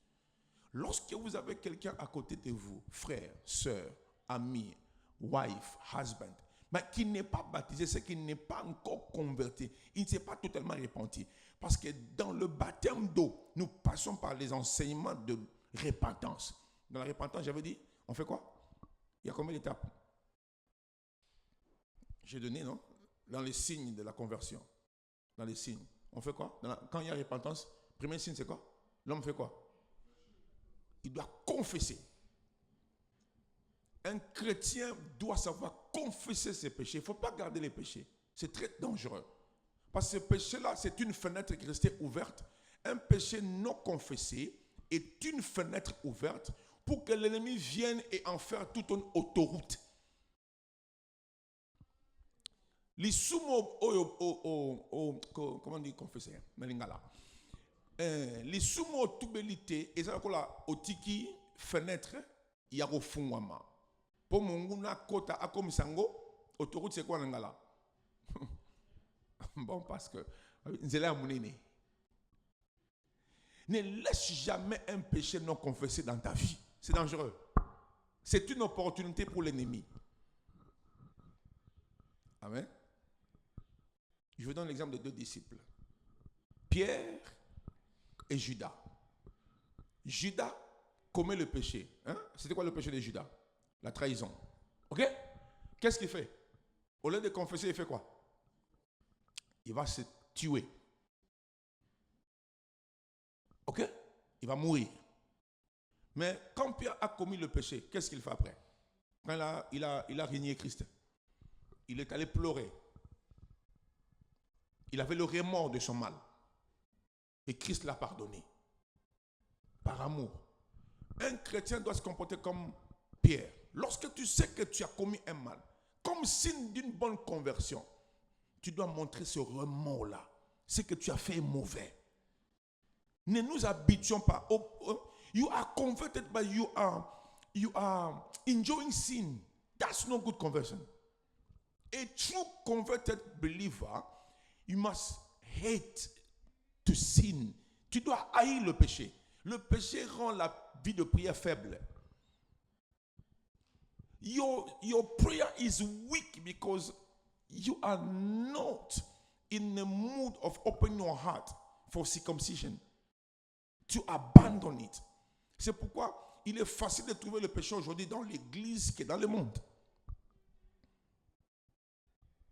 Lorsque vous avez quelqu'un à côté de vous, frère, soeur, ami, wife, husband, mais qui n'est pas baptisé, c'est qu'il n'est pas encore converti, il ne s'est pas totalement repenti. Parce que dans le baptême d'eau, nous passons par les enseignements de repentance. Dans la repentance, j'avais dit, on fait quoi? Il y a combien d'étapes? J'ai donné, non? Dans les signes de la conversion. Dans les signes. On fait quoi? Quand il y a repentance, premier signe, c'est quoi? L'homme fait quoi? Il doit confesser. Un chrétien doit savoir confesser ses péchés. Il ne faut pas garder les péchés. C'est très dangereux. Parce que ce péché-là, c'est une fenêtre qui est restée ouverte. Un péché non confessé est une fenêtre ouverte pour que l'ennemi vienne et en faire toute une autoroute. Les sumo comment on dit confesser? Les sumo tubelité et ça la otiki fenêtre ya kofungwama. Po munguna kota akomisango autoroute c'est quoi ngala? Bon parce que nzela munene. Ne laisse jamais un péché non confessé dans ta vie. C'est dangereux. C'est une opportunité pour l'ennemi. Amen. Je vous donne l'exemple de deux disciples. Pierre et Judas. Judas commet le péché. Hein? C'était quoi le péché de Judas? La trahison. Ok? Qu'est-ce qu'il fait? Au lieu de confesser, il fait quoi? Il va se tuer. Ok? Il va mourir. Mais quand Pierre a commis le péché, qu'est-ce qu'il fait après? Quand il a régné Christ, il est allé pleurer. Il avait le remords de son mal. Et Christ l'a pardonné. Par amour. Un chrétien doit se comporter comme Pierre. Lorsque tu sais que tu as commis un mal, comme signe d'une bonne conversion, tu dois montrer ce remords-là. C'est que tu as fait mauvais. Ne nous habituons pas. You are converted, but you are enjoying sin. That's no good conversion. A true converted believer, you must hate to sin. Tu dois haïr le péché. Le péché rend la vie de prière faible. Your prayer is weak because you are not in the mood of opening your heart for circumcision. Tu abandonnes it. C'est pourquoi il est facile de trouver le péché aujourd'hui dans l'église que dans le monde.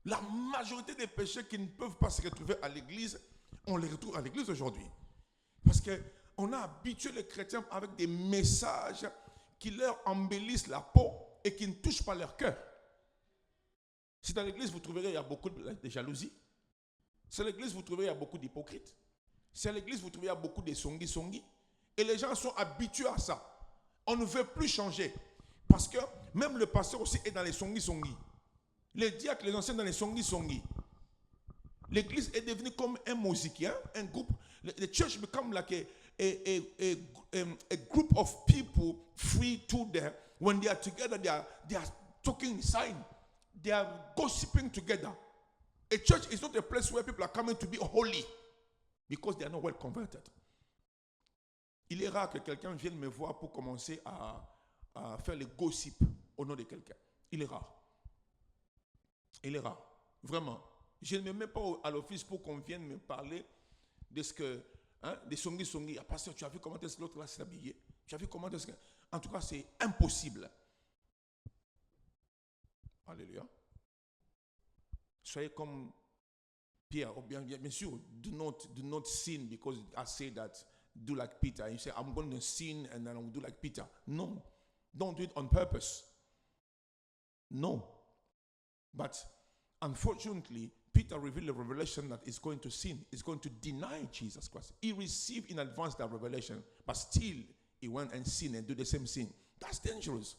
La majorité des péchés qui ne peuvent pas se retrouver à l'église, on les retrouve à l'église aujourd'hui. Parce qu'on a habitué les chrétiens avec des messages qui leur embellissent la peau et qui ne touchent pas leur cœur. Si dans l'église, vous trouverez il y a beaucoup de jalousie. Si dans l'église, vous trouverez il y a beaucoup d'hypocrites. Si à l'église, vous trouvez il y a beaucoup de songi. Et les gens sont habitués à ça. On ne veut plus changer. Parce que même le pasteur aussi est dans les songi. Les diacres, les anciens dans les songi. L'église est devenue comme un musique, un groupe. The church become like a group of people free to them. When they are together, they are talking inside. They are gossiping together. A church is not a place where people are coming to be holy because they are not well converted. Il est rare que quelqu'un vienne me voir pour commencer à faire le gossip au nom de quelqu'un. Il est rare. Il est rare. Vraiment. Je ne me mets pas à l'office pour qu'on vienne me parler de ce que, des songi. Ah, pasteur, tu as vu comment est-ce que l'autre là s'est habillé? Tu as vu comment est-ce que... En tout cas, c'est impossible. Alléluia. Soyez comme Pierre, ou bien sûr, do not sin because I say that, do like Peter. You say, I'm going to sin and then I'll do like Peter. No. Don't do it on purpose. No. But unfortunately, Peter revealed a revelation that is going to sin, is going to deny Jesus Christ. He received in advance that revelation, but still he went and sinned and do the same sin. That's dangerous.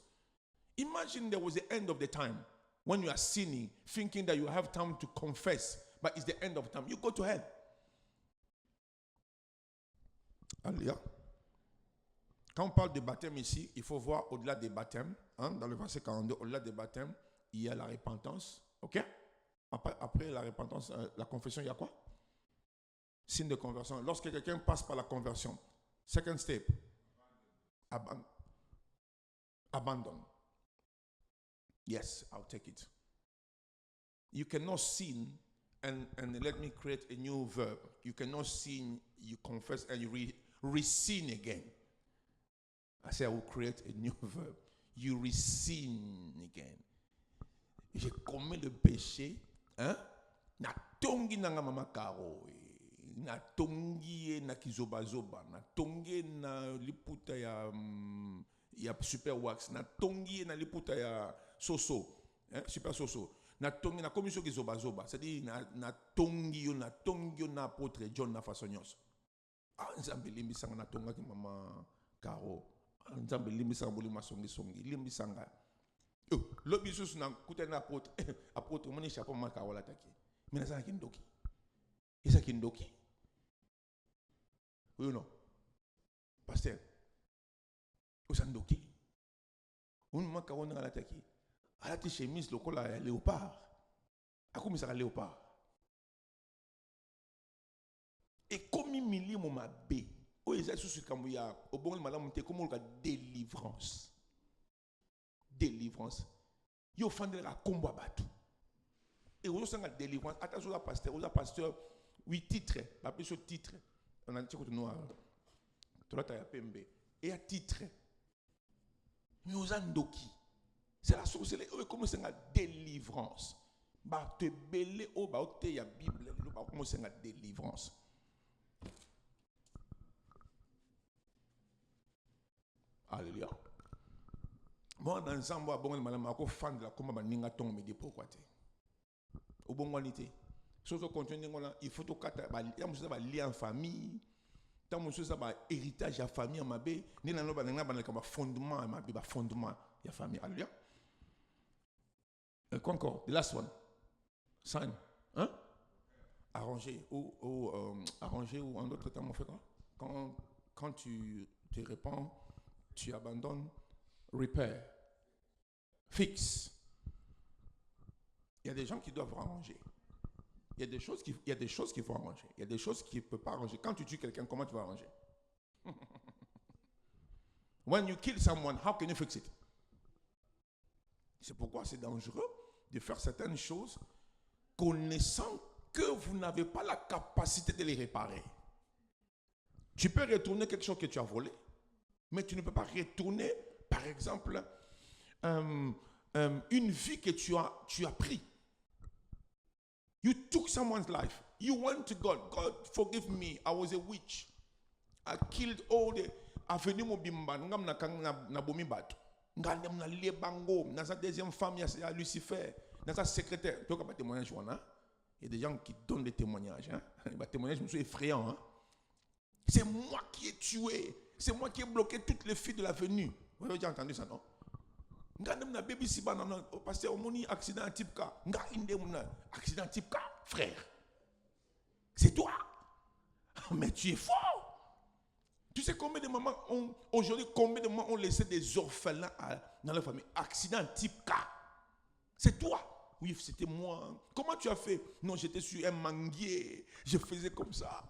Imagine there was the end of the time when you are sinning, thinking that you have time to confess, but it's the end of time. You go to hell. Alléluia. Quand on parle de baptême ici, il faut voir au-delà des baptêmes. Dans le verset 42, au-delà des baptêmes, il y a la repentance. OK? Après la repentance, la confession, il y a quoi? Signe de conversion. Lorsque quelqu'un passe par la conversion, second step, abandon. Yes, I'll take it. You cannot sin and let me create a new verb. You cannot sin, you confess and you re-sin again. I say I will create a new verb. You re-sin again. J'ai commis le péché, na tongi na mama karo, na tongi na kizoba, na tongi na liputa ya super wax, na tongi na liputa ya soso, super soso, na tongi na commission kizoba, c'est-à-dire na tongi na apôtre John na façonnios. Nzambe limbisanga na tonga ki mama karo, nzambe limbisanga boli masongi, limbisanga. L'autre bisus na kuta na apôtre moni chapeau maka wala taki. Mina sana kindoki. Isa kindoki. Oui ou non? Pasteur. Usandoki. Un maka wona la taki. Ala ti chemise lokola ya léopard. Akumi saka léopard. Et comme mili mo mabe. O eza susu kamuya obongol malamu te comme ka délivrance. Délivrance. Yo fande la combo batu. Et vous avez la délivrance. Attention au pasteur, oui, titre. La plus titre. On a dit que nous avons. Et à titre. Nous avons doki. C'est la source. Comment c'est la délivrance? Bah, te belé au bah, te ya Bible. Comment c'est la délivrance? Alléluia. Moi, dans l'ensemble, je suis fan de la combat de Ninga Tong, mais de pourquoi tu au bon qualité. Si tu continues, il faut que tu aies un lien en famille, tu aies un héritage en famille, tu aies un fondement de la famille. Alléluia. Quoi encore? The last one. Sign. Hein? Arranger ou en d'autres termes, on fait quoi? Quand tu te répands, tu abandonnes. Repair. Fixe. Il y a des gens qui doivent arranger. Il y a des choses qu'il faut arranger. Il y a des choses qu'il ne peut pas arranger. Quand tu tues quelqu'un, comment tu vas arranger? When you kill someone, how can you fix it? C'est pourquoi c'est dangereux de faire certaines choses connaissant que vous n'avez pas la capacité de les réparer. Tu peux retourner quelque chose que tu as volé, mais tu ne peux pas retourner, par exemple, une vie que tu as pris. You took someone's life. You went to God. God, forgive me. I was a witch. I killed all the avenue mobimba. Ngam na kang na bomi batu. Ngam na lebango. Na sa deuxième femme, il y a Lucifer. Na sa secrétaire. Tu as pas témoignage, hein? Il y a des gens qui donnent des témoignages. Hein? Les témoignages me sont effrayants. Hein? C'est moi qui ai tué. C'est moi qui ai bloqué toutes les filles de l'avenue. Vous avez déjà entendu ça, non? Ngandem na baby siba non pasteur omoni accident type K. Nga inde mona accident type K, frère. C'est toi. Mais tu es fort. Tu sais combien de mamans aujourd'hui, combien de mamans ont laissé des orphelins dans leur famille? Accident type K. C'est toi. Oui, c'était moi. Comment tu as fait? Non, j'étais sur un manguier. Je faisais comme ça.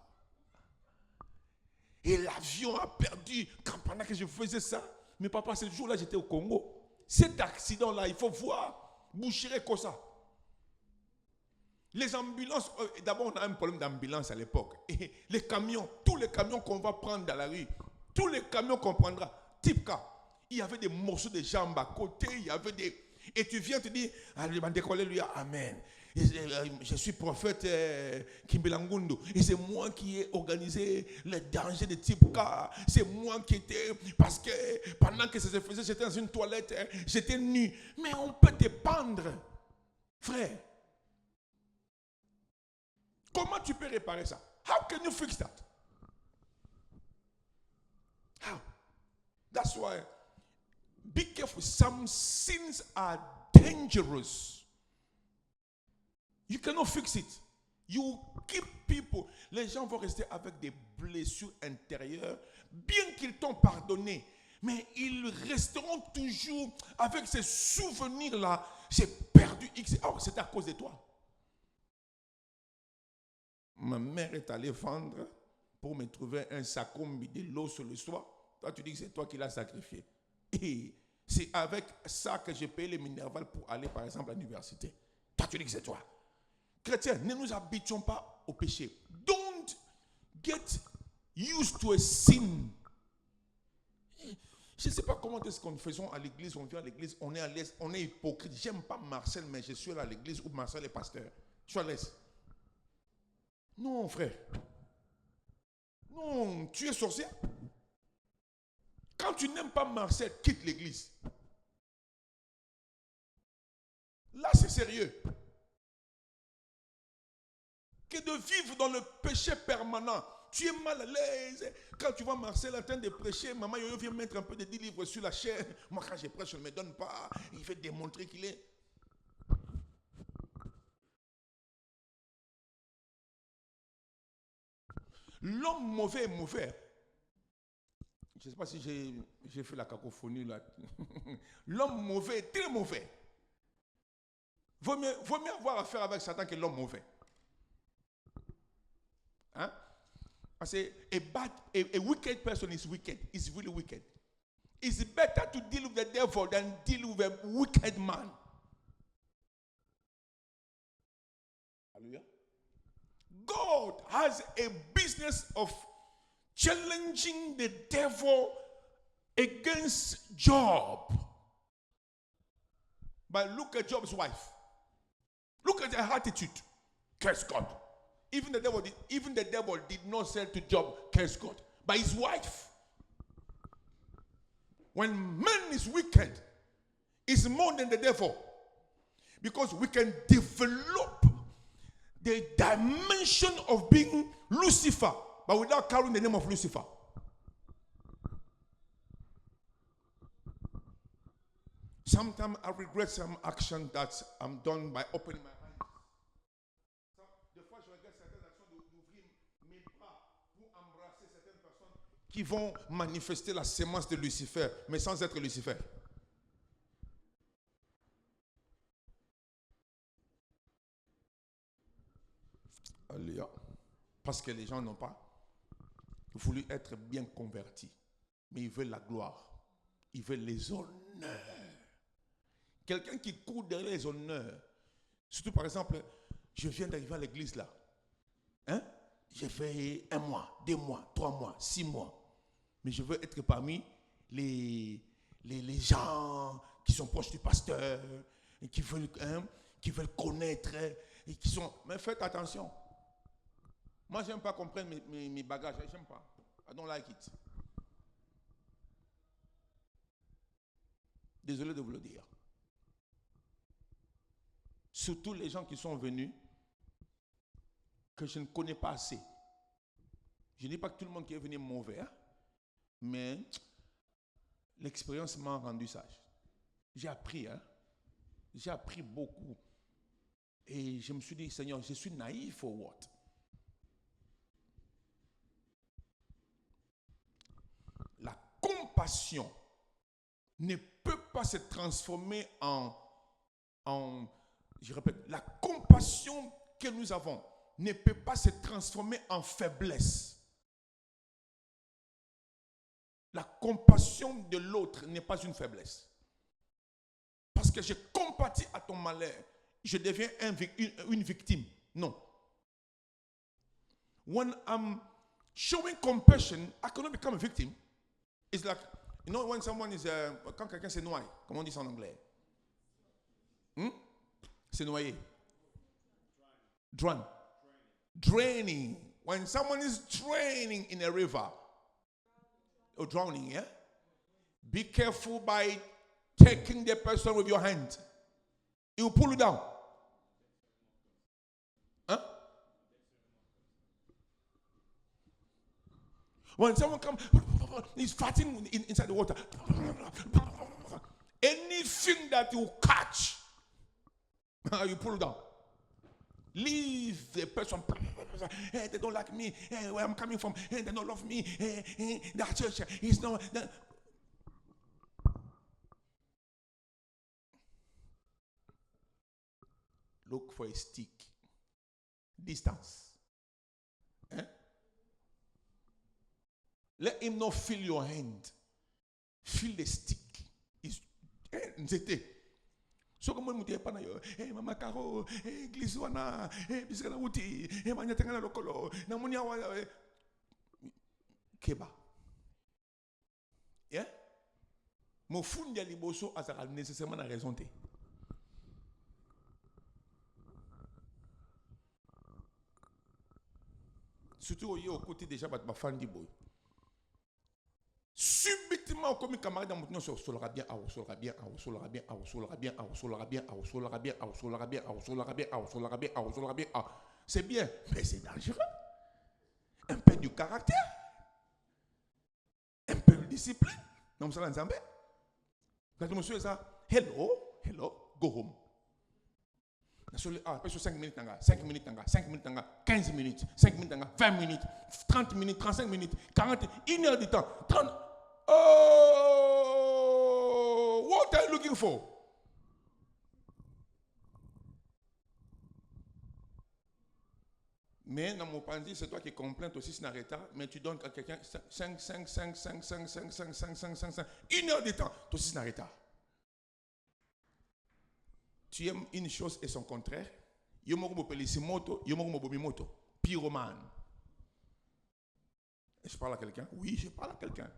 Et l'avion a perdu pendant que je faisais ça. Mais papa, ce jour-là, j'étais au Congo. Cet accident-là, il faut voir. Boucherait comme ça. Les ambulances, d'abord on a un problème d'ambulance à l'époque. Et les camions, tous les camions qu'on va prendre dans la rue, tous les camions qu'on prendra, type K, il y avait des morceaux de jambes à côté, il y avait des... Et tu viens te dire, alléluia, amen. Je suis prophète Kimbelangundu. Et c'est moi qui ai organisé les dangers de type K. C'est moi qui étais... Parce que pendant que ça se faisait, j'étais dans une toilette, j'étais nu. Mais on peut te pendre, frère. Comment tu peux réparer ça? How can you fix that? How? That's why be careful. Some sins are dangerous. You cannot fix it. You keep people. Les gens vont rester avec des blessures intérieures, bien qu'ils t'ont pardonné. Mais ils resteront toujours avec ces souvenirs-là. J'ai perdu X. Oh, c'est à cause de toi. Ma mère est allée vendre pour me trouver un sacombi de l'eau sur le soir. Toi, tu dis que c'est toi qui l'as sacrifié. Et c'est avec ça que j'ai payé les Minerval pour aller, par exemple, à l'université. Toi, tu dis que c'est toi. Chrétiens, ne nous habituons pas au péché. Don't get used to a sin. Je ne sais pas comment est-ce qu'on faisons à l'église. On vient à l'église, on est à l'aise, on est hypocrite. J'aime pas Marcel, mais je suis à l'église où Marcel est pasteur. Je suis à l'aise. Non, frère. Non, tu es sorcier. Quand tu n'aimes pas Marcel, quitte l'église. Là, c'est sérieux. Que de vivre dans le péché permanent. Tu es mal à l'aise. Quand tu vois Marcel en train de prêcher, maman Yoyo vient mettre un peu de 10 livres sur la chair. Moi, quand je prêche, je ne me donne pas. Il fait démontrer qu'il est... L'homme mauvais est mauvais. Je ne sais pas si j'ai fait la cacophonie là. L'homme mauvais est très mauvais. Vaut mieux avoir affaire avec Satan que l'homme mauvais. Hein? Parce que a wicked person is wicked. Is really wicked. It's better to deal with the devil than deal with a wicked man. Hallelujah. God has a business of challenging the devil against Job. But look at Job's wife. Look at her attitude. Curse God. Even the devil did not say to Job, curse God. But his wife. When man is wicked, it's more than the devil. Because we can develop the dimension of being Lucifer, but without carrying the name of Lucifer. Sometimes I regret some action that I'm done by opening my eyes. Des fois, je regrette certaines actions d'ouvrir mes bras pour embrasser certaines personnes qui vont manifester la sémence de Lucifer, mais sans être Lucifer. Alléluia. Parce que les gens n'ont pas voulu être bien convertis. Mais ils veulent la gloire. Ils veulent les honneurs. Quelqu'un qui court derrière les honneurs. Surtout par exemple, je viens d'arriver à l'église là. Hein? J'ai fait 1 mois, 2 mois, 3 mois, 6 mois. Mais je veux être parmi les gens qui sont proches du pasteur, et qui veulent connaître, et qui sont... Mais faites attention. Moi, je n'aime pas qu'on prenne mes bagages. Je n'aime pas. I don't like it. Désolé de vous le dire. Surtout les gens qui sont venus, que je ne connais pas assez. Je ne dis pas que tout le monde qui est venu est mauvais, hein, mais l'expérience m'a rendu sage. J'ai appris, hein. J'ai appris beaucoup. Et je me suis dit, Seigneur, je suis naïf ou what? compassion ne peut pas se transformer je répète, la compassion que nous avons ne peut pas se transformer en faiblesse. La compassion de l'autre n'est pas une faiblesse. Parce que je compatis à ton malheur, je deviens une victime. Non. When I'm showing compassion, I cannot become a victim. It's like, you know, when someone is, quand quelqu'un se noie, comment on dit ça en anglais? Se noyer. Drown. Draining. When someone is draining in a river, or drowning, yeah? Be careful by taking the person with your hand. It will pull you down. Huh? When someone comes, he's fighting inside the water. Anything that you catch, you pull down. Leave the person. Hey, they don't like me. Hey, where I'm coming from. Hey, they don't love me. Hey, that church is no. Look for a stick. Distance. Let him not feel your hand. Feel the stick. C'était. So comme moi pas na yo, mama Caro, église wana, bisika na wuti, manyatenga na lokolo, na munia wa keba. Yeah? Mo fundi ya liboso azaka nécessairement na raison te. Surtout au côté déjà ma fan di boy. Subitement, comme un camarade dans mon sur solera bien, solera bien, solera bien, solera bien, solera bien, solera bien, solera bien, solera bien, solera bien, solera bien. C'est bien, mais c'est dangereux. Un peu du caractère, un peu de discipline. Non, ça l'ensemble. Quand monsieur ça, hello, go home. Après 5 minutes, 5 minutes, 5 minutes, 15 minutes, 5 minutes, 20 minutes, 30 minutes, 35 minutes, 40, 1 heure de temps, 30. Oh, what are you looking for? Mais dans mon pensée, c'est toi qui complains aussi, c'est un retard, mais tu donnes à quelqu'un 5, 1 heure de temps, toi aussi c'est un retard. Tu aimes une chose et son contraire. Pyromane. Je parle à quelqu'un? Oui, je parle à quelqu'un.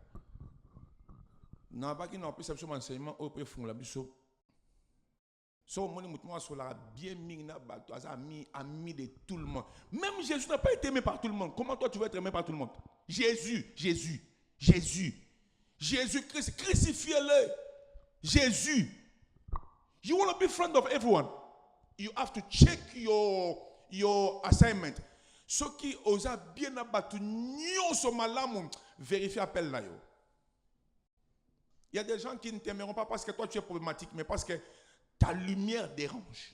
Non, pas qu'il n'a pas perception d'enseignement au pré fond la biso. So mon mouton sur la bien mina bato ami de tout le monde. Même Jésus n'a pas été aimé par tout le monde. Comment toi tu vas être aimé par tout le monde? Jésus Christ, crucifiez-le. Jésus. You want to be friend of everyone. You have to check your assignment. Ceux qui osent bien abattre nyonso malamu, vérifier appel là yo. Il y a des gens qui ne t'aimeront pas parce que toi tu es problématique, mais parce que ta lumière dérange.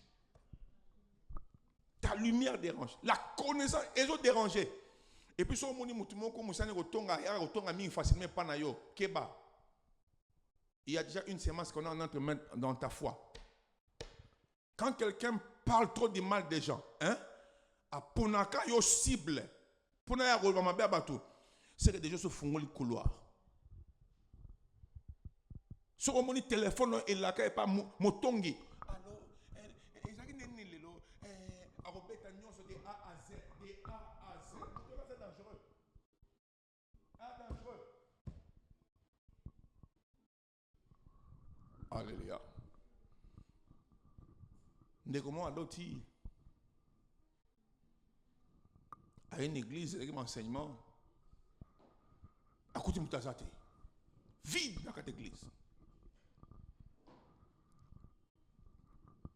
Ta lumière dérange. La connaissance, ils ont dérangé. Et puis, si on dit que il y a déjà une sémence qu'on a en notre main dans ta foi. Quand quelqu'un parle trop du mal des gens, à Ponaka, il y a cible. Ponaka, c'est que des gens se font le couloir. Si on dit téléphone, il n'y a pas motongi. Alors, de A à Z. C'est dangereux. Dangereux. Alléluia. Comment à l'autre à une église avec un enseignement à côté de Moutazate vide dans cette église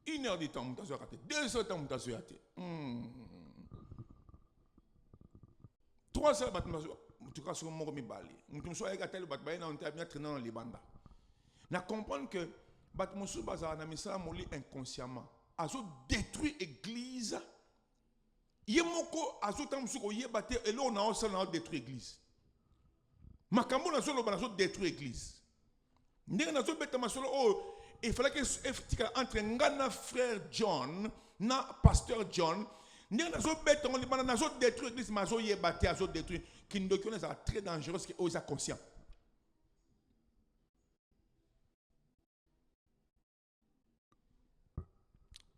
1 heure de temps Moutazate 2 heures de temps Moutazate 3 heures de temps en tout cas sur mon remis bali Moutazate a gâté le batbaye on t'a bien traîné dans les bandes na comprendre que Batmousou Bazar na misa moli inconsciemment azo détruit l'église. Yemoko azo tamsuko yebate et là on a aussi détruit l'église. Makambo na solo bana so détruire l'église. Ndenge na so beta masolo oh il fallait que entre ngana frère John na pasteur John ndenge na so beta on bana na so détruire l'église mazo yebate azo détruire kindokyo ça très dangereux que oh ça conscient.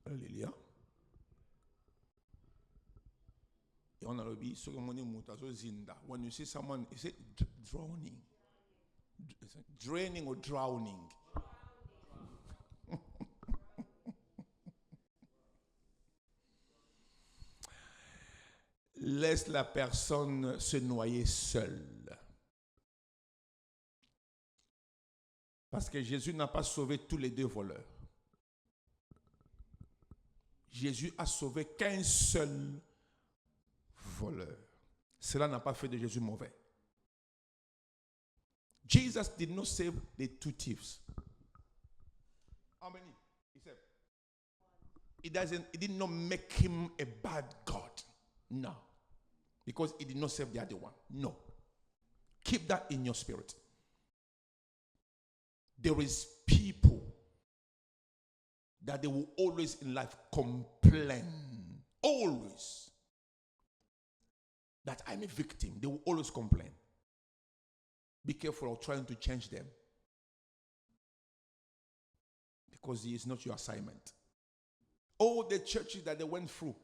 Alléluia. Et on a le dit, when you see someone, is it drowning? Draining or drowning? Laisse la personne se noyer seule. Parce que Jésus n'a pas sauvé tous les deux voleurs. Jésus a sauvé qu'un seul voleur. Cela n'a pas fait de Jésus mauvais. Jesus did not save the two thieves. How many? He said. It did not make him a bad God. No. Because he did not save the other one. No. Keep that in your spirit. There is people that they will always in life complain. Always. That I'm a victim. They will always complain. Be careful of trying to change them. Because it is not your assignment. All the churches that they went through,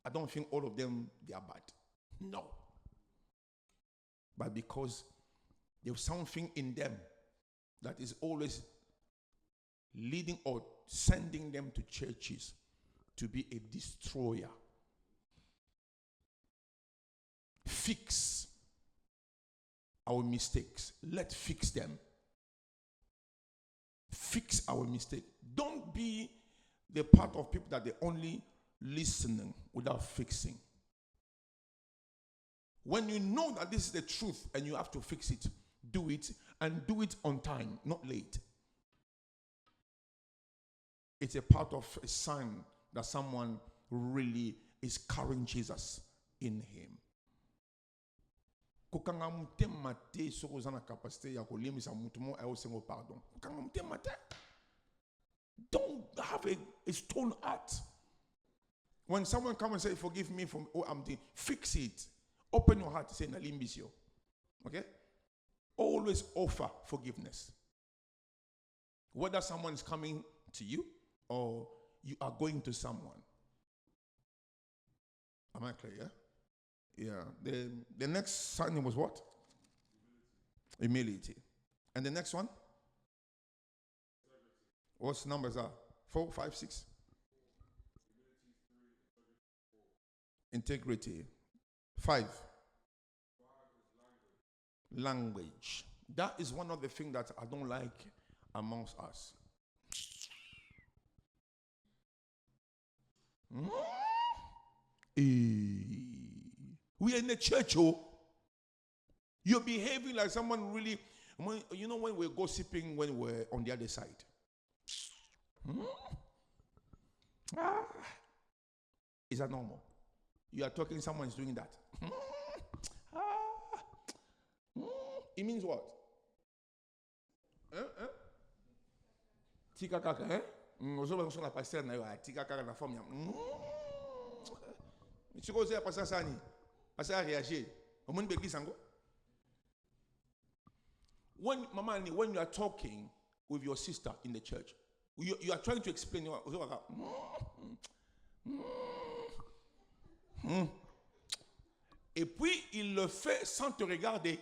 I don't think all of them, they are bad. No. But because there's something in them that is always leading or sending them to churches to be a destroyer. Fix our mistakes. Let's fix them. Fix our mistake. Don't be the part of people that they only listening without fixing. When you know that this is the truth and you have to fix it, do it and do it on time, not late. It's a part of a sign that someone really is carrying Jesus in him. Kokanga mutema te soko zana capacité ya kolimisa mutumo e osengo pardon. Kokanga mutema te. Don't have a stone heart. When someone comes and say, forgive me for what I'm doing, fix it. Open your heart, say nalimbisio. Okay? Always offer forgiveness. Whether someone is coming to you or you are going to someone. Am I clear? Yeah. The next sign was what? Humility. And the next one? What's the numbers are? 4, 5, 6? Integrity. 5. Language. That is one of the things that I don't like amongst us. We are in the church, oh. You're behaving like someone really, you know, when we're gossiping, when we're on the other side. Is that normal? You are talking, someone is doing that. It means what? Tika kaka, eh? Ozo la pasteur na yo, tika kaka na forme ya. Tu causes à passer ça ni, passer à réagir. Au monde d'église sango. When you are talking with your sister in the church, you are trying to explain. Et puis il le fait sans te regarder.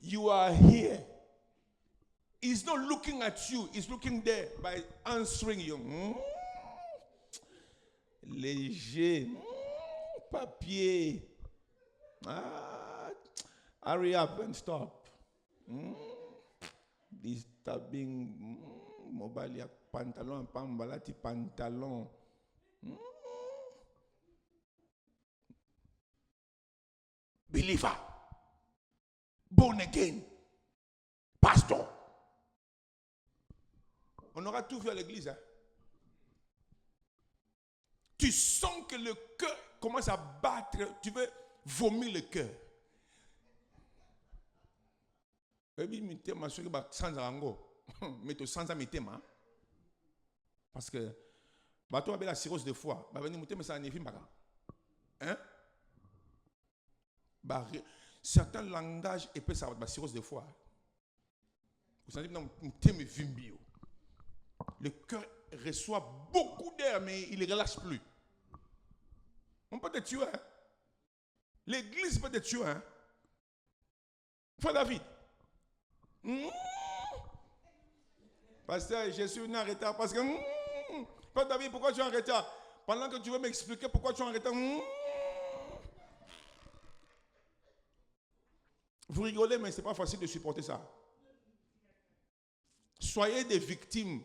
You are here. He's not looking at you. He's looking there by answering you. Léger. Papier. Hurry up and stop. Disturbing. Mobile pantalon. Pambalati pantalon. Believer. Born again. Pastor. On aura tout vu à l'église. Hein? Tu sens que le cœur commence à battre, tu veux vomir le cœur. Parce que toi avec la cirrhose de foie, hein? Certains langages et ça la cirrhose de foie. Vous savez, le cœur reçoit beaucoup d'air, mais il ne relâche plus. On peut te tuer. Hein? L'église peut te tuer. Hein? Frère David. Pasteur, je suis en retard parce que... Frère David, pourquoi tu es en retard? Pendant que tu veux m'expliquer pourquoi tu es en retard. Vous rigolez, mais ce n'est pas facile de supporter ça. Soyez des victimes.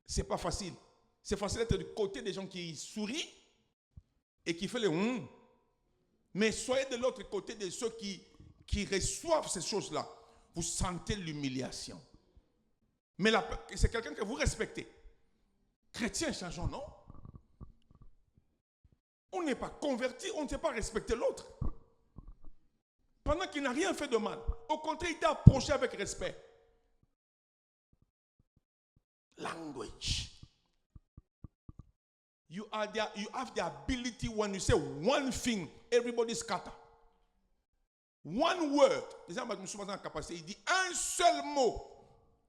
Ce n'est pas facile. C'est facile d'être du côté des gens qui sourient et qui font les Mais soyez de l'autre côté de ceux qui reçoivent ces choses-là. Vous sentez l'humiliation. Mais c'est quelqu'un que vous respectez. Chrétien changeant, non? On n'est pas converti, on ne sait pas respecter l'autre. Pendant qu'il n'a rien fait de mal. Au contraire, il t'a approché avec respect. Language. You have the ability when you say one thing, everybody scatter. One word. Il dit un seul mot.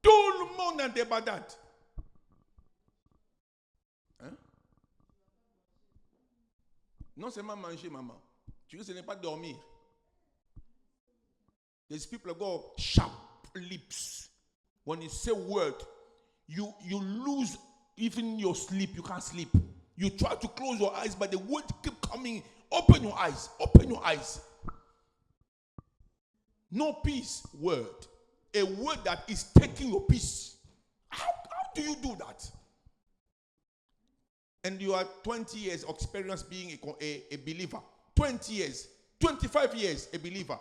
Tout le monde a des badades. Hein? Non seulement manger, maman. Tu veux, ce n'est pas dormir. These people go sharp lips. When you say word, you lose even your sleep. You can't sleep. You try to close your eyes, but the word keep coming. Open your eyes. Open your eyes. No peace word. A word that is taking your peace. How do you do that? And you are 20 years experience being a believer. 20 years. 25 years a believer.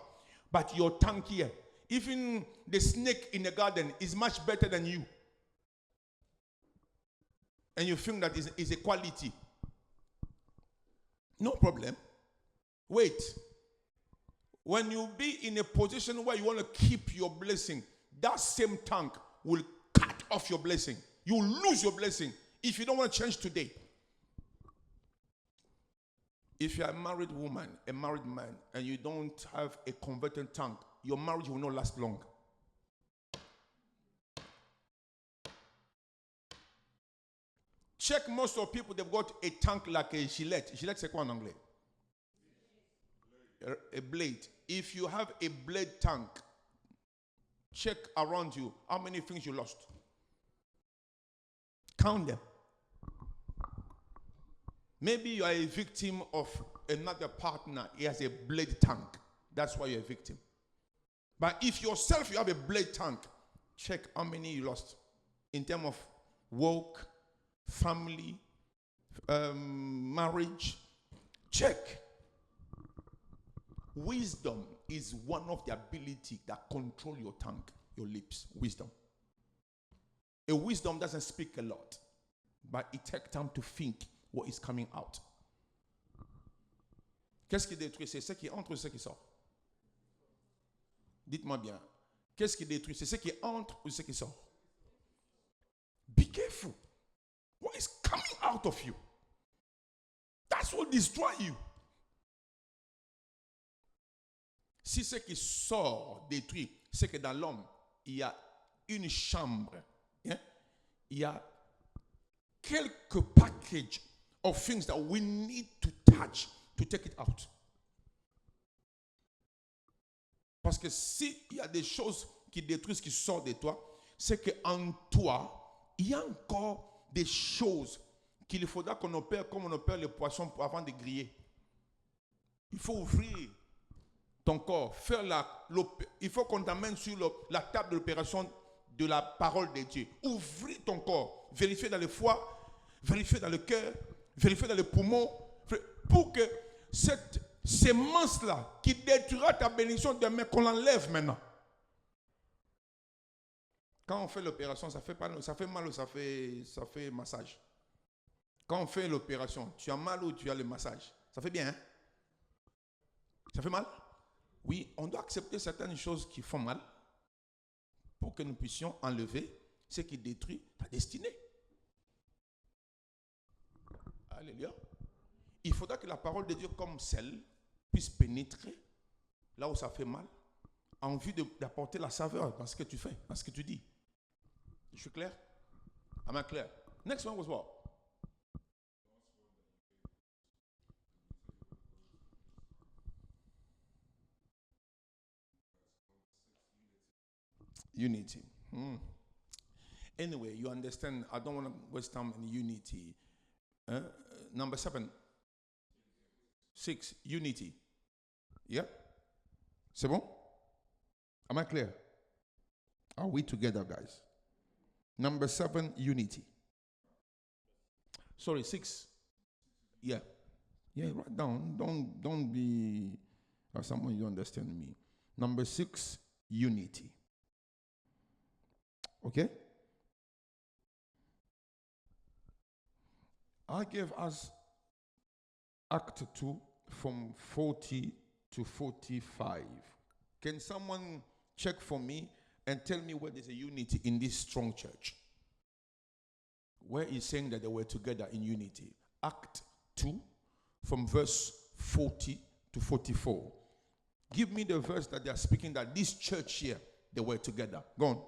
But your tongue here, even the snake in the garden is much better than you. And you think that is a quality. No problem. Wait. When you be in a position where you want to keep your blessing, that same tongue will cut off your blessing. You will lose your blessing if you don't want to change today. If you are a married woman, a married man, and you don't have a converted tongue, your marriage will not last long. Check most of people, they've got a tongue like a Gillette. Gillette, c'est quoi en anglais? A blade. If you have a blade tongue, check around you how many things you lost. Count them. Maybe you are a victim of another partner. He has a blade tongue. That's why you're a victim. But if yourself you have a blade tongue, check how many you lost in terms of work, family, marriage. Check. Wisdom is one of the ability that control your tongue, your lips. Wisdom. A wisdom doesn't speak a lot, but it takes time to think what is coming out. Qu'est-ce qui détruit? C'est ce qui entre ou ce qui sort? Dites-moi bien. Qu'est-ce qui détruit? C'est ce qui entre ou ce qui sort? Be careful. What is coming out of you? That's what destroy you. Si ce qui sort détruit, c'est que dans l'homme, il y a une chambre. Hein? Il y a quelques packages of things that we need to touch to take it out. Parce que s'il y a des choses qui détruisent, qui sortent de toi, c'est qu'en toi, il y a encore des choses qu'il faudra qu'on opère comme on opère les poissons avant de griller. Il faut ouvrir ton corps, il faut qu'on t'amène sur la table de l'opération de la parole de Dieu. Ouvrir ton corps, vérifier dans le foie, vérifier dans le cœur, vérifier dans les poumons, pour que cette sémence-là qui détruira ta bénédiction demain, qu'on l'enlève maintenant. Quand on fait l'opération, ça fait mal ou ça fait massage? Quand on fait l'opération, tu as mal ou tu as le massage? Ça fait bien, hein? Ça fait mal? Oui, on doit accepter certaines choses qui font mal pour que nous puissions enlever ce qui détruit ta destinée. Alléluia. Il faudra que la parole de Dieu comme celle puisse pénétrer là où ça fait mal en vue d'apporter la saveur dans ce que tu fais, dans ce que tu dis. Je suis clair? Am I clear? Next one was what? Unity. Anyway, you understand, I don't want to waste time in unity. Number 7. 6, unity. Yeah? C'est bon? Am I clear? Are we together, guys? Number 7, unity. Sorry, 6. Yeah. Yeah, write down. Don't be someone you understand me. Number 6, unity. Okay? I gave us Act 2 from 40 to 45. Can someone check for me and tell me where there's a unity in this strong church? Where is saying that they were together in unity? Act 2 from verse 40 to 44. Give me the verse that they are speaking that this church here, they were together. Go on.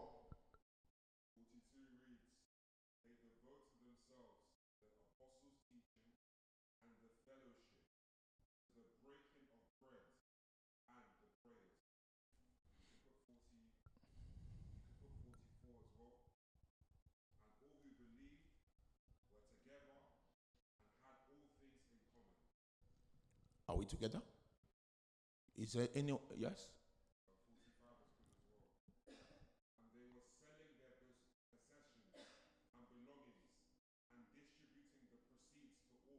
Are we together? Is there any? Yes? And they were selling their possessions and belongings and distributing the proceeds to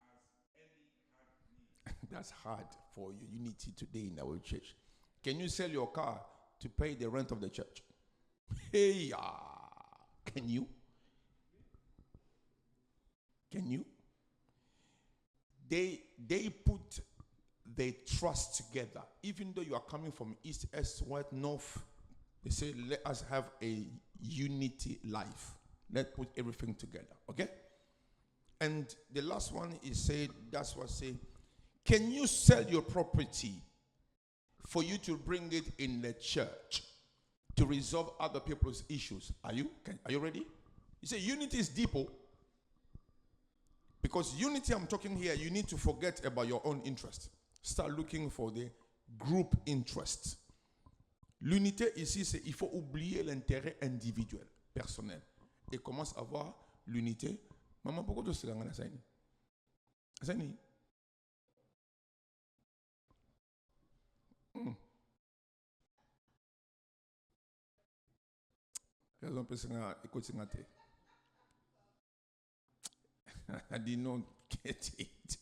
all as any had need. That's hard for your unity today in our church. Can you sell your car to pay the rent of the church? Hey, can you? Can you? They put their trust together. Even though you are coming from east, west, north, they say, let us have a unity life. Let's put everything together. Okay? And the last one is said, that's what say, can you sell your property for you to bring it in the church to resolve other people's issues? Are you ready? You say unity is deep. Because unity, I'm talking here, you need to forget about your own interest. Start looking for the group interest. L'unité ici, c'est il faut oublier l'intérêt individuel, personnel, et commence à voir l'unité. Maman, pourquoi tu sais la Saini? Saini? Raison pour ça, écoute, c'est I did not get it.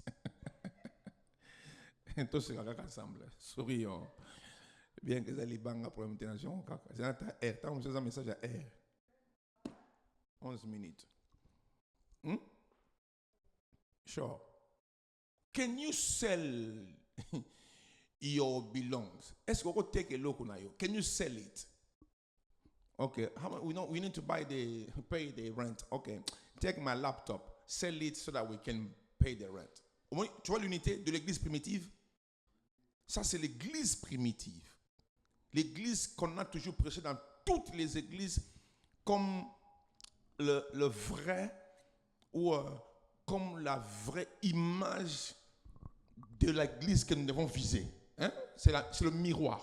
Tout ce qu'on a ensemble. Sourions. Bien que ça les bangs pour la multinationale. C'est un R. T'as un message à R. 11 minutes. Sure. Can you sell your belongings? Est-ce qu'on peut take a look on you? Can you sell it? Okay. How much we need to pay the rent. Okay. Take my laptop. Sell it so that we can pay the rent. Tu vois l'unité de l'église primitive? Ça, c'est l'église primitive. L'église qu'on a toujours prêché dans toutes les églises comme le vrai ou comme la vraie image de l'église que nous devons viser. Hein? C'est le miroir.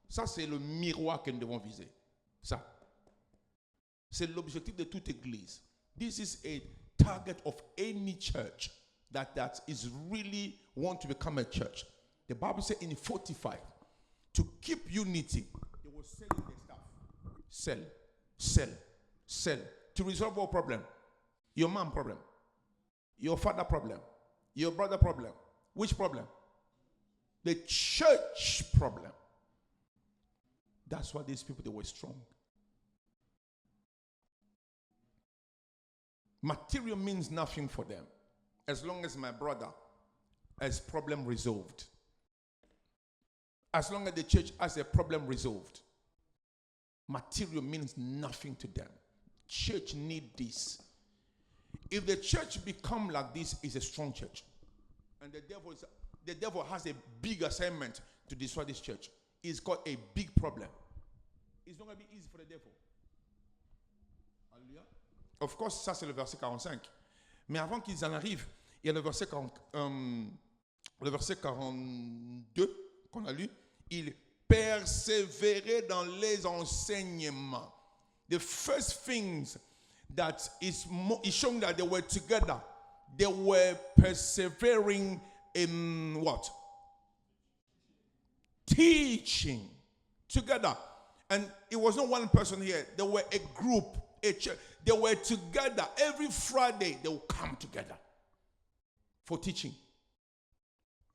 Ça, c'est le miroir que nous devons viser. Ça. C'est l'objectif de toute église. This is a target of any church that is really want to become a church. The Bible says in 45, to keep unity, they were selling their stuff. Sell. To resolve our problem. Your mom problem. Your father problem. Your brother problem. Which problem? The church problem. That's why these people, they were strong. Material means nothing for them as long as my brother has problem resolved. As long as the church has a problem resolved. Material means nothing to them. Church need this. If the church become like this, it's a strong church. And the devil has a big assignment to destroy this church. It's got a big problem. It's not going to be easy for the devil. Alléluia. Of course, ça c'est le verset 45. Mais avant qu'ils en arrivent, il y a le verset 42 qu'on a lu. Il persévérait dans les enseignements. The first things that is showing that they were together. They were persevering in what? Teaching together. And it was not one person here. They were a group, a church. They were together. Every Friday, they will come together for teaching.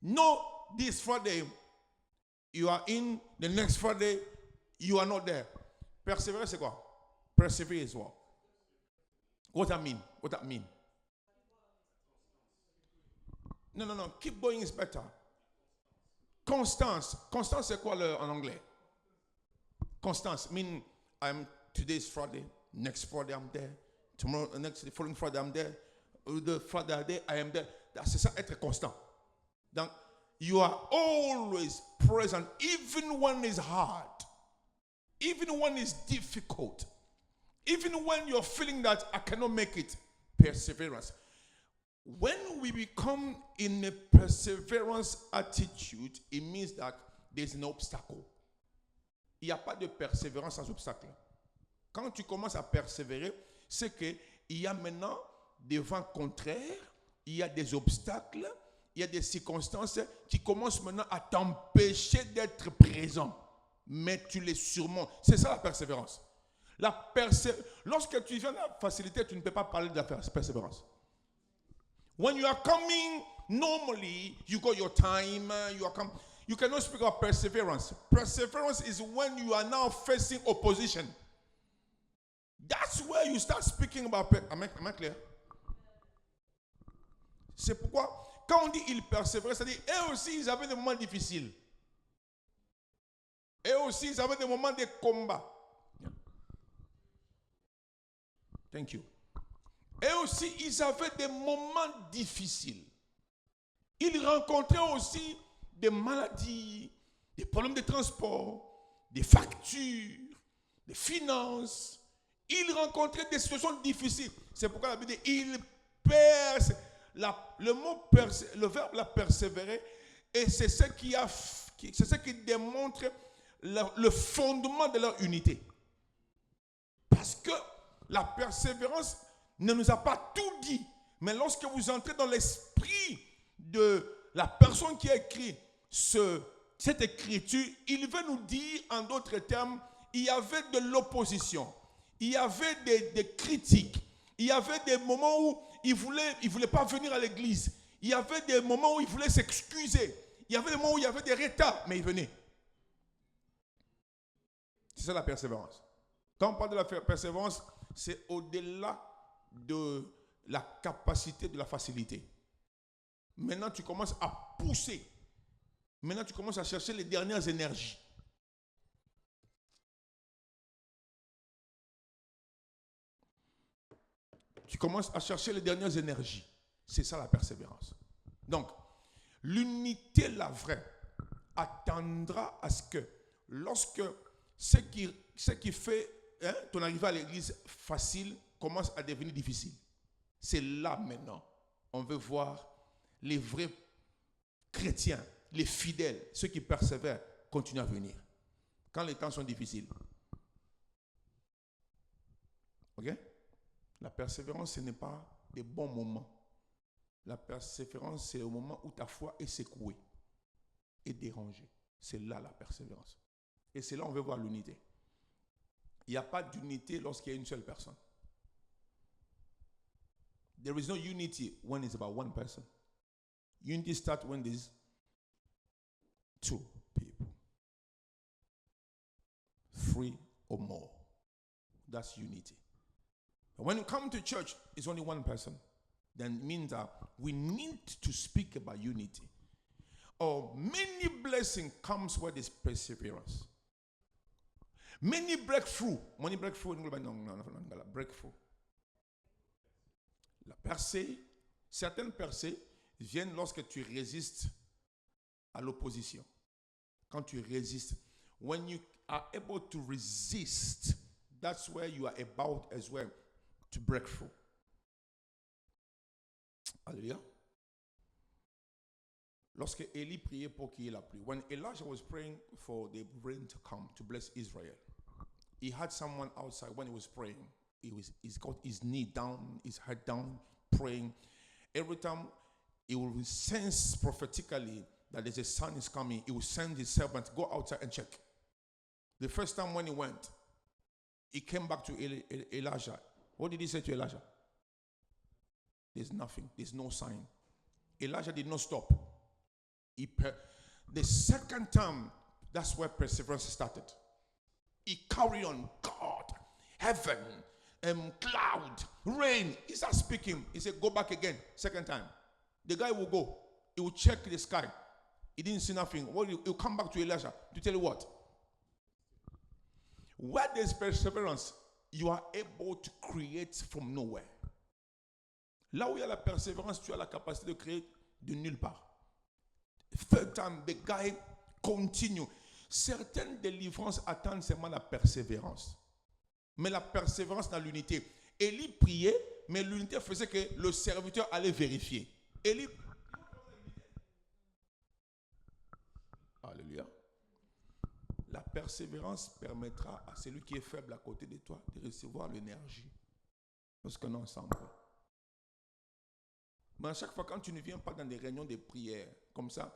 No, this Friday, you are in. The next Friday, you are not there. Persévérer, c'est quoi? Persevere is what? What that mean? What that mean? No. Keep going is better. Constance. Constance, c'est quoi en anglais? Constance mean today's Friday. Next Friday I'm there. Tomorrow, the following Friday I'm there. The Friday I am there. C'est ça, être constant. Donc, you are always present, even when it's hard, even when it's difficult, even when you're feeling that I cannot make it. Perseverance. When we become in a perseverance attitude, it means that there's an obstacle. Il n'y a pas de persévérance sans obstacle. Quand tu commences à persévérer, c'est qu'il y a maintenant des vents contraires, il y a des obstacles, il y a des circonstances qui commencent maintenant à t'empêcher d'être présent. Mais tu les surmontes. C'est ça la persévérance. Lorsque tu viens de la facilité, tu ne peux pas parler de la persévérance. When you are coming, normally you got your time, you cannot speak of perseverance. Perseverance is when you are now facing opposition. That's where you start speaking about. Am I clear? C'est pourquoi, quand on dit ils persévéraient, c'est-à-dire, eux aussi, ils avaient des moments difficiles. Eux aussi, ils avaient des moments de combat. Thank you. Et aussi, ils avaient des moments difficiles. Ils rencontraient aussi des maladies, des problèmes de transport, des factures, des finances. Ils rencontraient des situations difficiles. C'est pourquoi la Bible dit, ils persévèrent. Le verbe la persévérer, et c'est ce qui démontre le fondement de leur unité. Parce que la persévérance ne nous a pas tout dit. Mais lorsque vous entrez dans l'esprit de la personne qui a écrit cette écriture, il veut nous dire, en d'autres termes, il y avait de l'opposition, il y avait des critiques, il y avait des moments où il voulait pas venir à l'église, il y avait des moments où il voulait s'excuser, il y avait des moments où il y avait des retards, mais il venait. C'est ça la persévérance. Quand on parle de la persévérance, c'est au-delà de la capacité de la facilité. Maintenant, tu commences à pousser. Maintenant, tu commences à chercher les dernières énergies. Tu commences à chercher les dernières énergies. C'est ça la persévérance. Donc, l'unité, la vraie, attendra à ce que lorsque ce qui fait ton arrivée à l'église facile commence à devenir difficile. C'est là maintenant, on veut voir les vrais chrétiens, les fidèles, ceux qui persévèrent, continuent à venir. Quand les temps sont difficiles. Ok? La persévérance, ce n'est pas des bons moments. La persévérance, c'est au moment où ta foi est secouée et dérangée. C'est là la persévérance. Et c'est là où on veut voir l'unité. Il n'y a pas d'unité lorsqu'il y a une seule personne. There is no unity when it's about one person. Unity starts when there's two people. 3 or more. That's unity. When you come to church, it's only one person. Then it means that we need to speak about unity. Or many blessing comes where there's perseverance. Many breakthrough. Many breakthrough. Breakthrough. La percée, certaines percées viennent lorsque tu résistes à l'opposition. Quand tu résistes. When you are able to resist, that's where you are about as well to break through. Alléluia. Lorsque Élie priait pour qu'il y ait la pluie, when Elijah was praying for the rain to come to bless Israel, he had someone outside when he was praying. He's got his knee down, his head down, praying. Every time he will sense prophetically that there's a sun is coming, he will send his servant, go outside and check. The first time when he went, he came back to Elijah. What did he say to Elijah? There's nothing. There's no sign. Elijah did not stop. The second time, that's where perseverance started. He carried on. God, heaven, cloud, rain. He started speaking. He said, go back again. Second time. The guy will go. He will check the sky. He didn't see nothing. He'll come back to Elijah to tell you what? Where there's perseverance, you are able to create from nowhere. Là où il y a la persévérance, tu as la capacité de créer de nulle part. Third time, the guy continue. Certaines délivrances attendent seulement la persévérance. Mais la persévérance dans l'unité. Élie priait, mais l'unité faisait que le serviteur allait vérifier. Élie. Alléluia. La persévérance permettra à celui qui est faible à côté de toi de recevoir l'énergie. Parce qu'on est ensemble. Mais à chaque fois, quand tu ne viens pas dans des réunions de prière comme ça,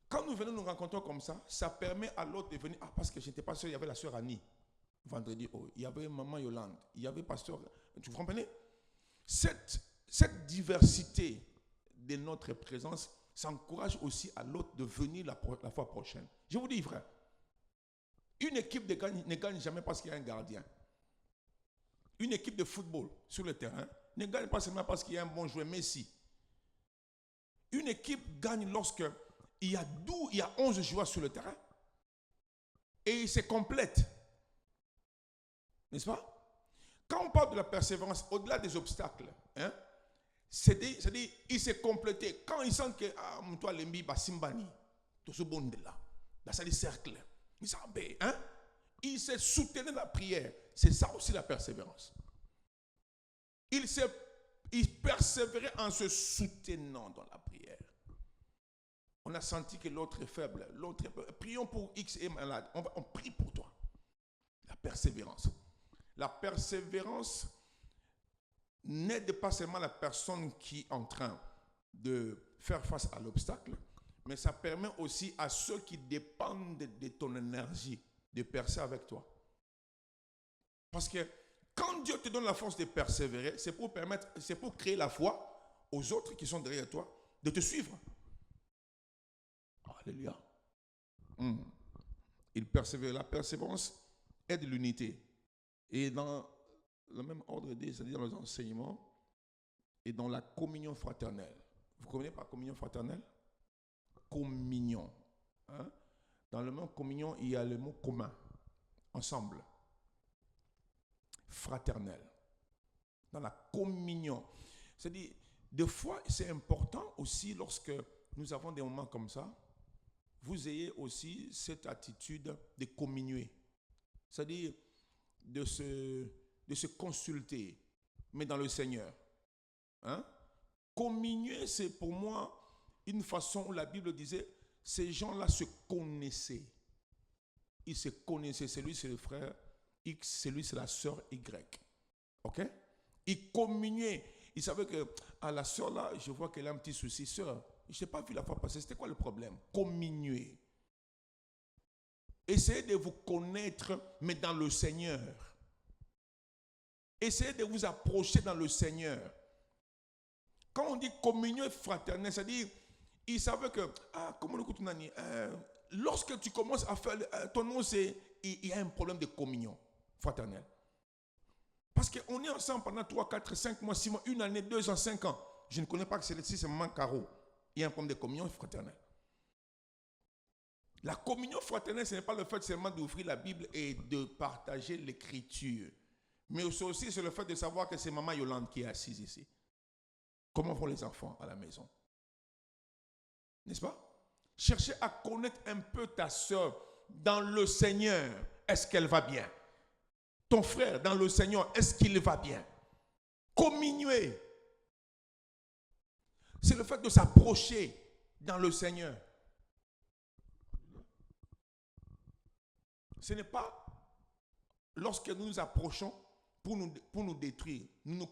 quand nous venons nous rencontrer comme ça, ça permet à l'autre de venir. Ah, parce que je n'étais pas sûr, il y avait la sœur Annie. Vendredi, il y avait maman Yolande, il y avait pasteur. Tu vous comprenez? Cette diversité de notre présence, ça encourage aussi à l'autre de venir la fois prochaine. Je vous dis, frère, une équipe ne gagne jamais parce qu'il y a un gardien. Une équipe de football sur le terrain ne gagne pas seulement parce qu'il y a un bon joueur, Messi. Une équipe gagne lorsque il y a 11 joueurs sur le terrain et ils se complètent. N'est-ce pas? Quand on parle de la persévérance, au-delà des obstacles, c'est-à-dire ils se complétaient. Quand ils sentent que, toi, l'embi, Basimbani, tout ce bon là, dans ce cercle, ils se soutenaient dans la prière. C'est ça aussi la persévérance. Ils persévéraient en se soutenant dans la prière. On a senti que l'autre est faible. Prions pour X est malade. On prie pour toi. La persévérance. La persévérance n'aide pas seulement la personne qui est en train de faire face à l'obstacle, mais ça permet aussi à ceux qui dépendent de ton énergie de persévérer avec toi. Parce que quand Dieu te donne la force de persévérer, c'est pour créer la foi aux autres qui sont derrière toi de te suivre. Alléluia. Il persévère. La persévérance aide l'unité. Et dans le même ordre d'idée, c'est-à-dire dans les enseignements et dans la communion fraternelle. Vous connaissez pas communion fraternelle? Communion. Dans le mot communion, il y a le mot commun. Ensemble. Fraternel. Dans la communion. C'est-à-dire, des fois, c'est important aussi lorsque nous avons des moments comme ça, vous ayez aussi cette attitude de communier. C'est-à-dire, de se consulter, mais dans le Seigneur. Communier, c'est pour moi une façon où la Bible disait, ces gens-là se connaissaient. Ils se connaissaient. Celui, c'est le frère X, celui, c'est la sœur Y. OK? Ils communiaient. Ils savaient que, la sœur là, je vois qu'elle a un petit souci. Sœur, je n'ai pas vu la fois passée. C'était quoi le problème? Communier. Essayez de vous connaître, mais dans le Seigneur. Essayez de vous approcher dans le Seigneur. Quand on dit communion fraternelle, c'est-à-dire, ils savaient que, lorsque tu commences à faire, ton nom, il y a un problème de communion fraternelle. Parce qu'on est ensemble pendant 3, 4, 5 mois, 6 mois, 1 année, 2 ans, 5 ans. Je ne connais pas que c'est maman Caro. Il y a un problème de communion fraternelle. La communion fraternelle, ce n'est pas le fait seulement d'ouvrir la Bible et de partager l'écriture. Mais aussi, c'est le fait de savoir que c'est maman Yolande qui est assise ici. Comment vont les enfants à la maison? N'est-ce pas? Cherchez à connaître un peu ta soeur dans le Seigneur. Est-ce qu'elle va bien? Ton frère dans le Seigneur, est-ce qu'il va bien? Communier. C'est le fait de s'approcher dans le Seigneur. Ce n'est pas lorsque nous nous approchons pour nous détruire. Nous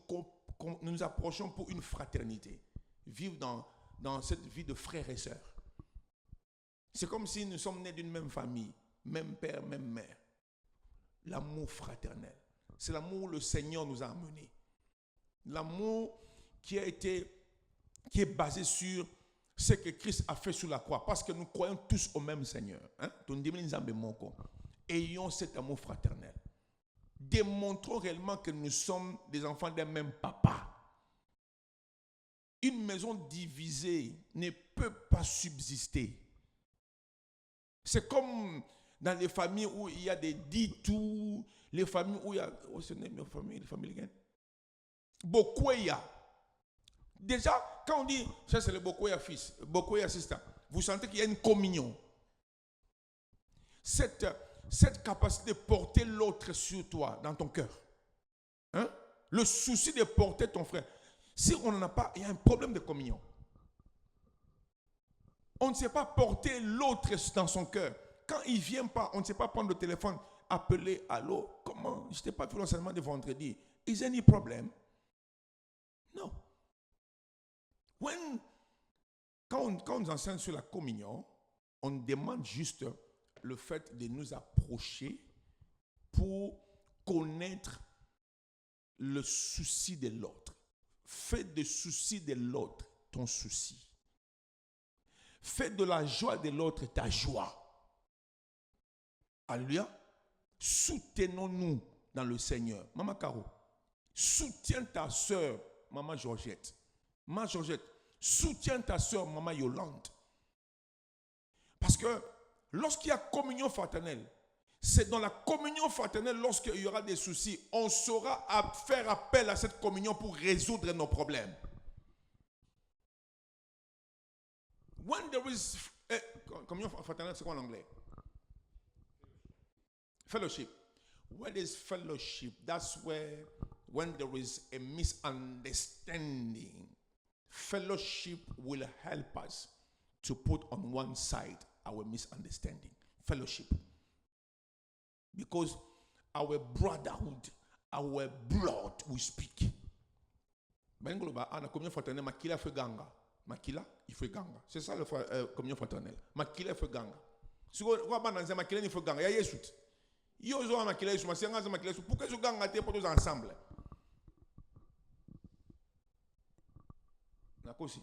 nous approchons pour une fraternité. Vivre dans cette vie de frères et sœurs. C'est comme si nous sommes nés d'une même famille, même père, même mère. L'amour fraternel. C'est l'amour où le Seigneur nous a amenés. L'amour qui est basé sur ce que Christ a fait sur la croix. Parce que nous croyons tous au même Seigneur. Ayons cet amour fraternel. Démontrons réellement que nous sommes des enfants d'un même papa. Une maison divisée ne peut pas subsister. C'est comme dans les familles où il y a des ditous, les familles où il y a... Oh, ce n'est pas les familles. Bokoya. Déjà, quand on dit, ça c'est le Bokoya fils, Bokoya sister, vous sentez qu'il y a une communion. Cette capacité de porter l'autre sur toi, dans ton cœur. Hein? Le souci de porter ton frère. Si on n'en a pas, il y a un problème de communion. On ne sait pas porter l'autre dans son cœur. Quand il ne vient pas, on ne sait pas prendre le téléphone, appeler, allô, comment? Je n'étais pas vu l'enseignement de vendredi. Is there any problem? Non. Quand on nous enseigne sur la communion, on demande juste le fait de nous approcher pour connaître le souci de l'autre. Fais des soucis de l'autre ton souci. Fais de la joie de l'autre ta joie. Alléluia. Soutenons-nous dans le Seigneur. Maman Caro, soutiens ta soeur, Maman Georgette. Maman Georgette, soutiens ta soeur, Maman Yolande. Parce que lorsqu'il y a communion fraternelle, c'est dans la communion fraternelle, lorsqu'il y aura des soucis, on saura faire appel à cette communion pour résoudre nos problèmes. When there is communion fraternelle, c'est quoi en anglais? Fellowship. What is fellowship? That's where when there is a misunderstanding, fellowship will help us to put on one side our misunderstanding. Fellowship. Because our brotherhood, our blood will speak. Communion fraternelle, makila fait ganga. Makila, il fait ganga. C'est ça le communion fraternelle. Makila fait ganga. Si vous avez makila, il fait ganga. Il y a Yesut. Il y a makila, il y a makila. Pourquoi vous ganga pour tous ensemble? Nakosi.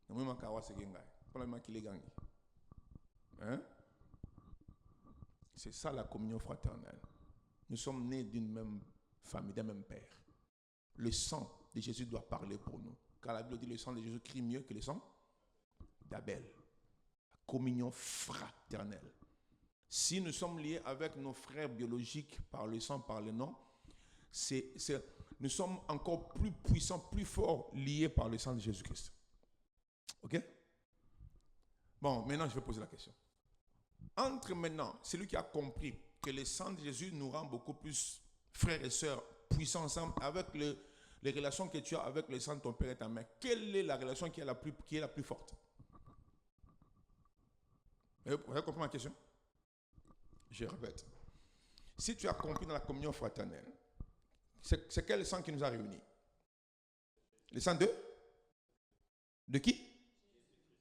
Nous manquons à ce ganga. Pour la makila ganga. Hein? C'est ça la communion fraternelle. Nous sommes nés d'une même famille, d'un même père. Le sang de Jésus doit parler pour nous. Car la Bible dit que le sang de Jésus crie mieux que le sang d'Abel. La communion fraternelle. Si nous sommes liés avec nos frères biologiques par le sang, par le nom, nous sommes encore plus puissants, plus forts, liés par le sang de Jésus-Christ. Ok? Bon, maintenant je vais poser la question. Entre maintenant, celui qui a compris que le sang de Jésus nous rend beaucoup plus frères et sœurs, puissants ensemble, avec les relations que tu as avec le sang de ton père et ta mère, quelle est la relation qui est la plus forte? Vous avez compris ma question? Je répète. Si tu as compris dans la communion fraternelle, c'est quel sang qui nous a réunis? Le sang de qui?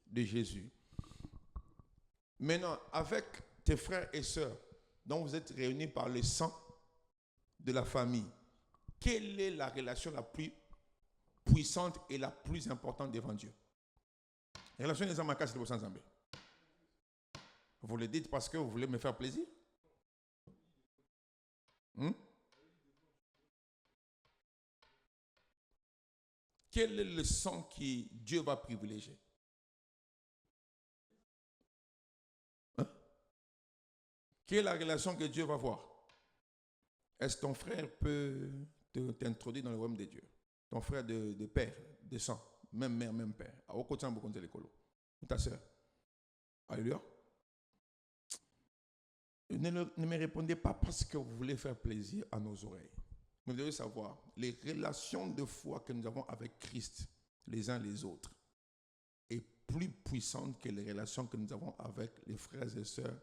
De Jésus. Maintenant, avec tes frères et sœurs, dont vous êtes réunis par le sang de la famille, quelle est la relation la plus puissante et la plus importante devant Dieu? La relation des Amakas et de Zambé. Vous le dites parce que vous voulez me faire plaisir? quel est le sang que Dieu va privilégier? Hein? Quelle est la relation que Dieu va voir? Est-ce que ton frère peut t'introduire dans le royaume de Dieu? Ton frère de père, de sang, même mère, même père. À au côté, beaucoup de l'école. Ou ta soeur. Alléluia. Ne me répondez pas parce que vous voulez faire plaisir à nos oreilles. Vous devez savoir, les relations de foi que nous avons avec Christ, les uns les autres, est plus puissante que les relations que nous avons avec les frères et sœurs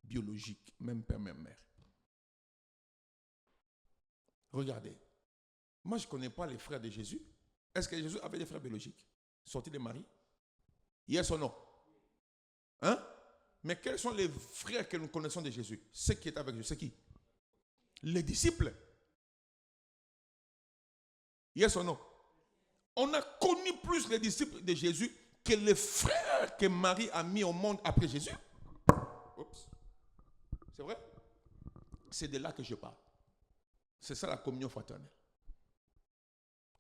biologiques, même père, même mère. Regardez, moi je ne connais pas les frères de Jésus. Est-ce que Jésus avait des frères biologiques sortis de Marie? Yes ou non? Hein? Mais quels sont les frères que nous connaissons de Jésus? Ceux qui étaient avec Jésus, c'est qui? Les disciples. Yes ou non? On a connu plus les disciples de Jésus que les frères que Marie a mis au monde après Jésus. Oups. C'est vrai? C'est de là que je parle. C'est ça la communion fraternelle.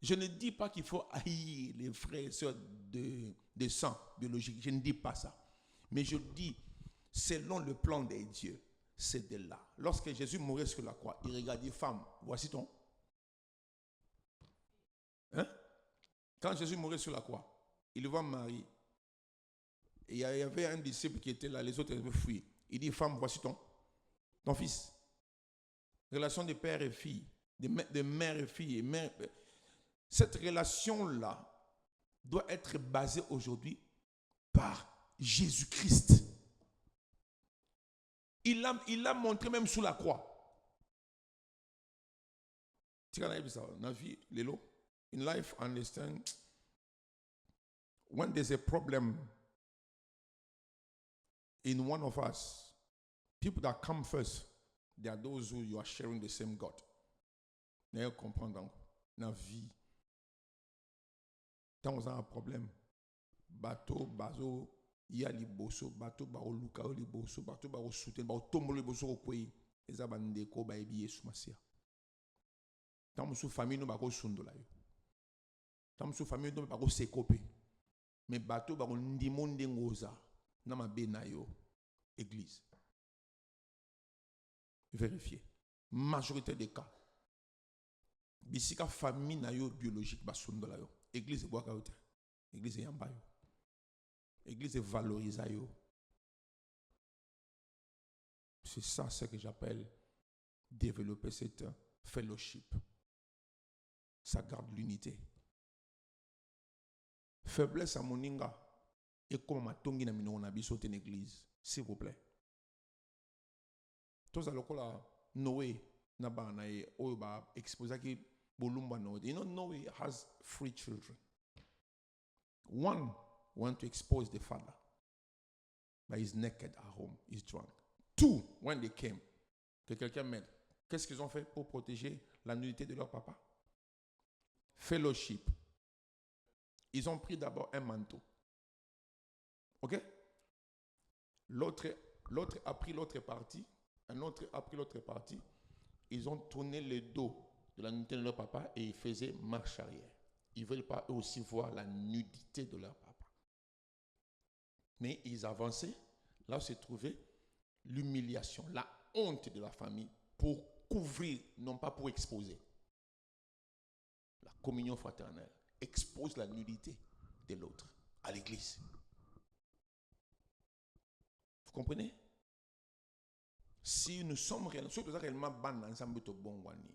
Je ne dis pas qu'il faut haïr les frères et sœurs de sang biologique. Je ne dis pas ça. Mais je dis, selon le plan des dieux, c'est de là. Lorsque Jésus mourait sur la croix, il regardait, femme, voici ton. Hein? Quand Jésus mourait sur la croix, il voit Marie. Et il y avait un disciple qui était là, les autres avaient fui. Il dit, femme, voici ton fils. Relation de père et fille, de mère et fille. Et mère. Cette relation-là doit être basée aujourd'hui par Jésus-Christ. Il l'a montré même sous la croix. In life, understand, when there's a problem in one of us, people that come first, they are those who you are sharing the same God. Vous comprenez donc, dans la vie, quand on a un problème, bateau, bazo, yali boso, bateau, baro luka, oli boso, bateau, baro soutien, baro tombo le boso au kwe, les abandeko, ba ebiye sumasia. Quand on sous famille, nous bako sundola yo. Quand on sous famille, nous bako sekope. Mais bateau, baro ndimonde ngoza, nama benayo, église. Vérifiez. Majorité des cas. Bisika famille na yo biologique ba sundola yo. Église bois kaote. Église yamba yo. Église valorise yo. C'est ça ce que j'appelle développer cette fellowship. Ça garde l'unité. Faiblesse à moninga et comme ma tongi na mino na biso ten église, s'il vous plaît. Tous à l'okola Noé na ba na e o ba exposer ki bolumba no. You know Noé has 3 children. One went to expose the father, but he's naked at home, he's drunk. 2, when they came, que quelqu'un m'aide. Qu'est-ce qu'ils ont fait pour protéger la nudité de leur papa? Fellowship. Ils ont pris d'abord un manteau. Ok? L'autre a pris l'autre partie. Un autre a pris l'autre partie. Ils ont tourné le dos de la nudité de leur papa et ils faisaient marche arrière. Ils ne veulent pas eux aussi voir la nudité de leur papa. Mais ils avançaient. Là où se trouvait l'humiliation, la honte de la famille pour couvrir, non pas pour exposer. La communion fraternelle expose la nudité de l'autre à l'église. Vous comprenez? Si nous sommes réellement ban ensemble to bongwani,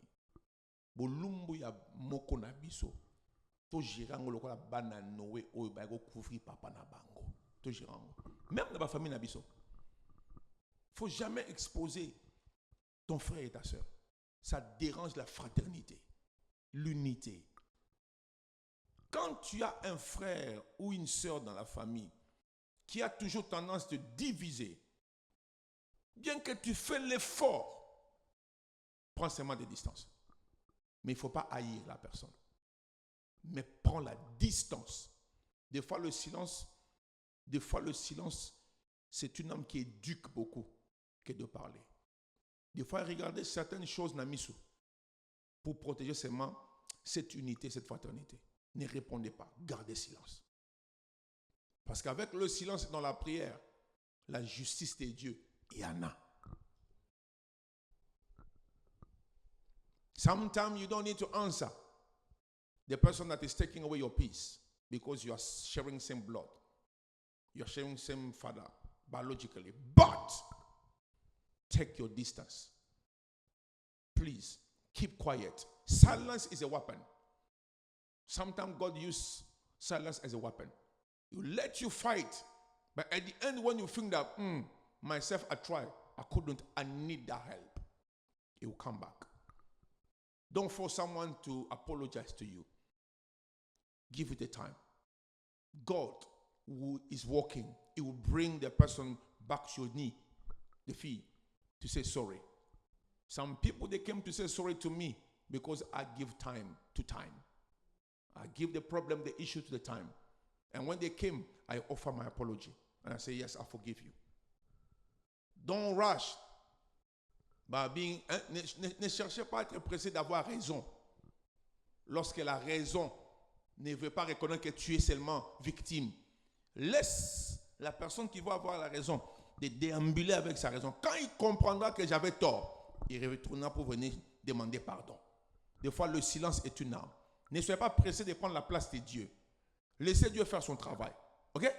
bolumbu ya moko na biso, to girango lokola bana Noé oyo ba go couvrir papa na bango, to girango. Même dans la famille na biso. Faut jamais exposer ton frère et ta soeur. Ça dérange la fraternité, l'unité. Quand tu as un frère ou une soeur dans la famille qui a toujours tendance à te diviser, bien que tu fais l'effort, prends seulement des distances. Mais il ne faut pas haïr la personne. Mais prends la distance. Des fois, le silence, c'est une âme qui éduque beaucoup que de parler. Des fois, regardez certaines choses, Namisu, pour protéger seulement cette unité, cette fraternité. ne répondez pas. Gardez silence. Parce qu'avec le silence dans la prière, la justice de Dieu, il y en a. Sometimes you don't need to answer the person that is taking away your peace because you are sharing same blood. You are sharing same father biologically. But take your distance. Please, keep quiet. Silence is a weapon. Sometimes God uses silence as a weapon. He will let you fight. But at the end, when you think that, myself, I tried, I couldn't, I need that help, He will come back. Don't force someone to apologize to you. Give it a time. God who is working, He will bring the person back to your knee, the feet, to say sorry. Some people, they came to say sorry to me because I give time to time. I give the problem, the issue to the time. And when they came, I offer my apology. And I say, yes, I forgive you. Don't rush. Ne cherchez pas à être pressé d'avoir raison. Lorsque la raison ne veut pas reconnaître que tu es seulement victime. Laisse la personne qui va avoir la raison de déambuler avec sa raison. Quand il comprendra que j'avais tort, il retournera pour venir demander pardon. Des fois, le silence est une arme. Ne soyez pas pressé de prendre la place de Dieu. Laissez Dieu faire son travail. Okay?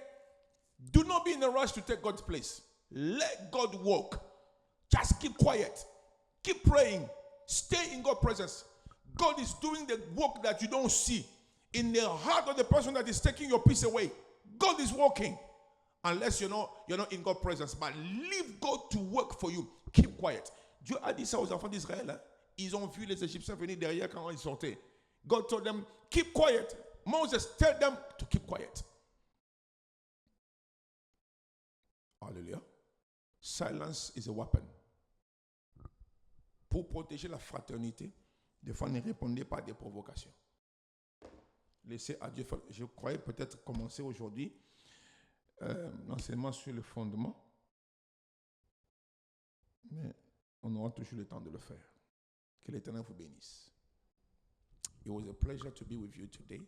Do not be in a rush to take God's place. Let God work. Just keep quiet. Keep praying. Stay in God's presence. God is doing the work that you don't see in the heart of the person that is taking your peace away. God is working. Unless you're not in God's presence. But leave God to work for you. Keep quiet. Dieu a dit ça aux enfants d'Israël. Hein? Ils ont vu les Égyptiens venir derrière quand ils sortaient. God told them, keep quiet. Moses told them to keep quiet. Hallelujah. Silence is a weapon. Pour protéger la fraternité, des fois ne répondez pas à des provocations. Laissez à Dieu faire. Je croyais peut-être commencer aujourd'hui l'enseignement sur le fondement, mais on aura toujours le temps de le faire. Que l'Éternel vous bénisse. It was a pleasure to be with you today.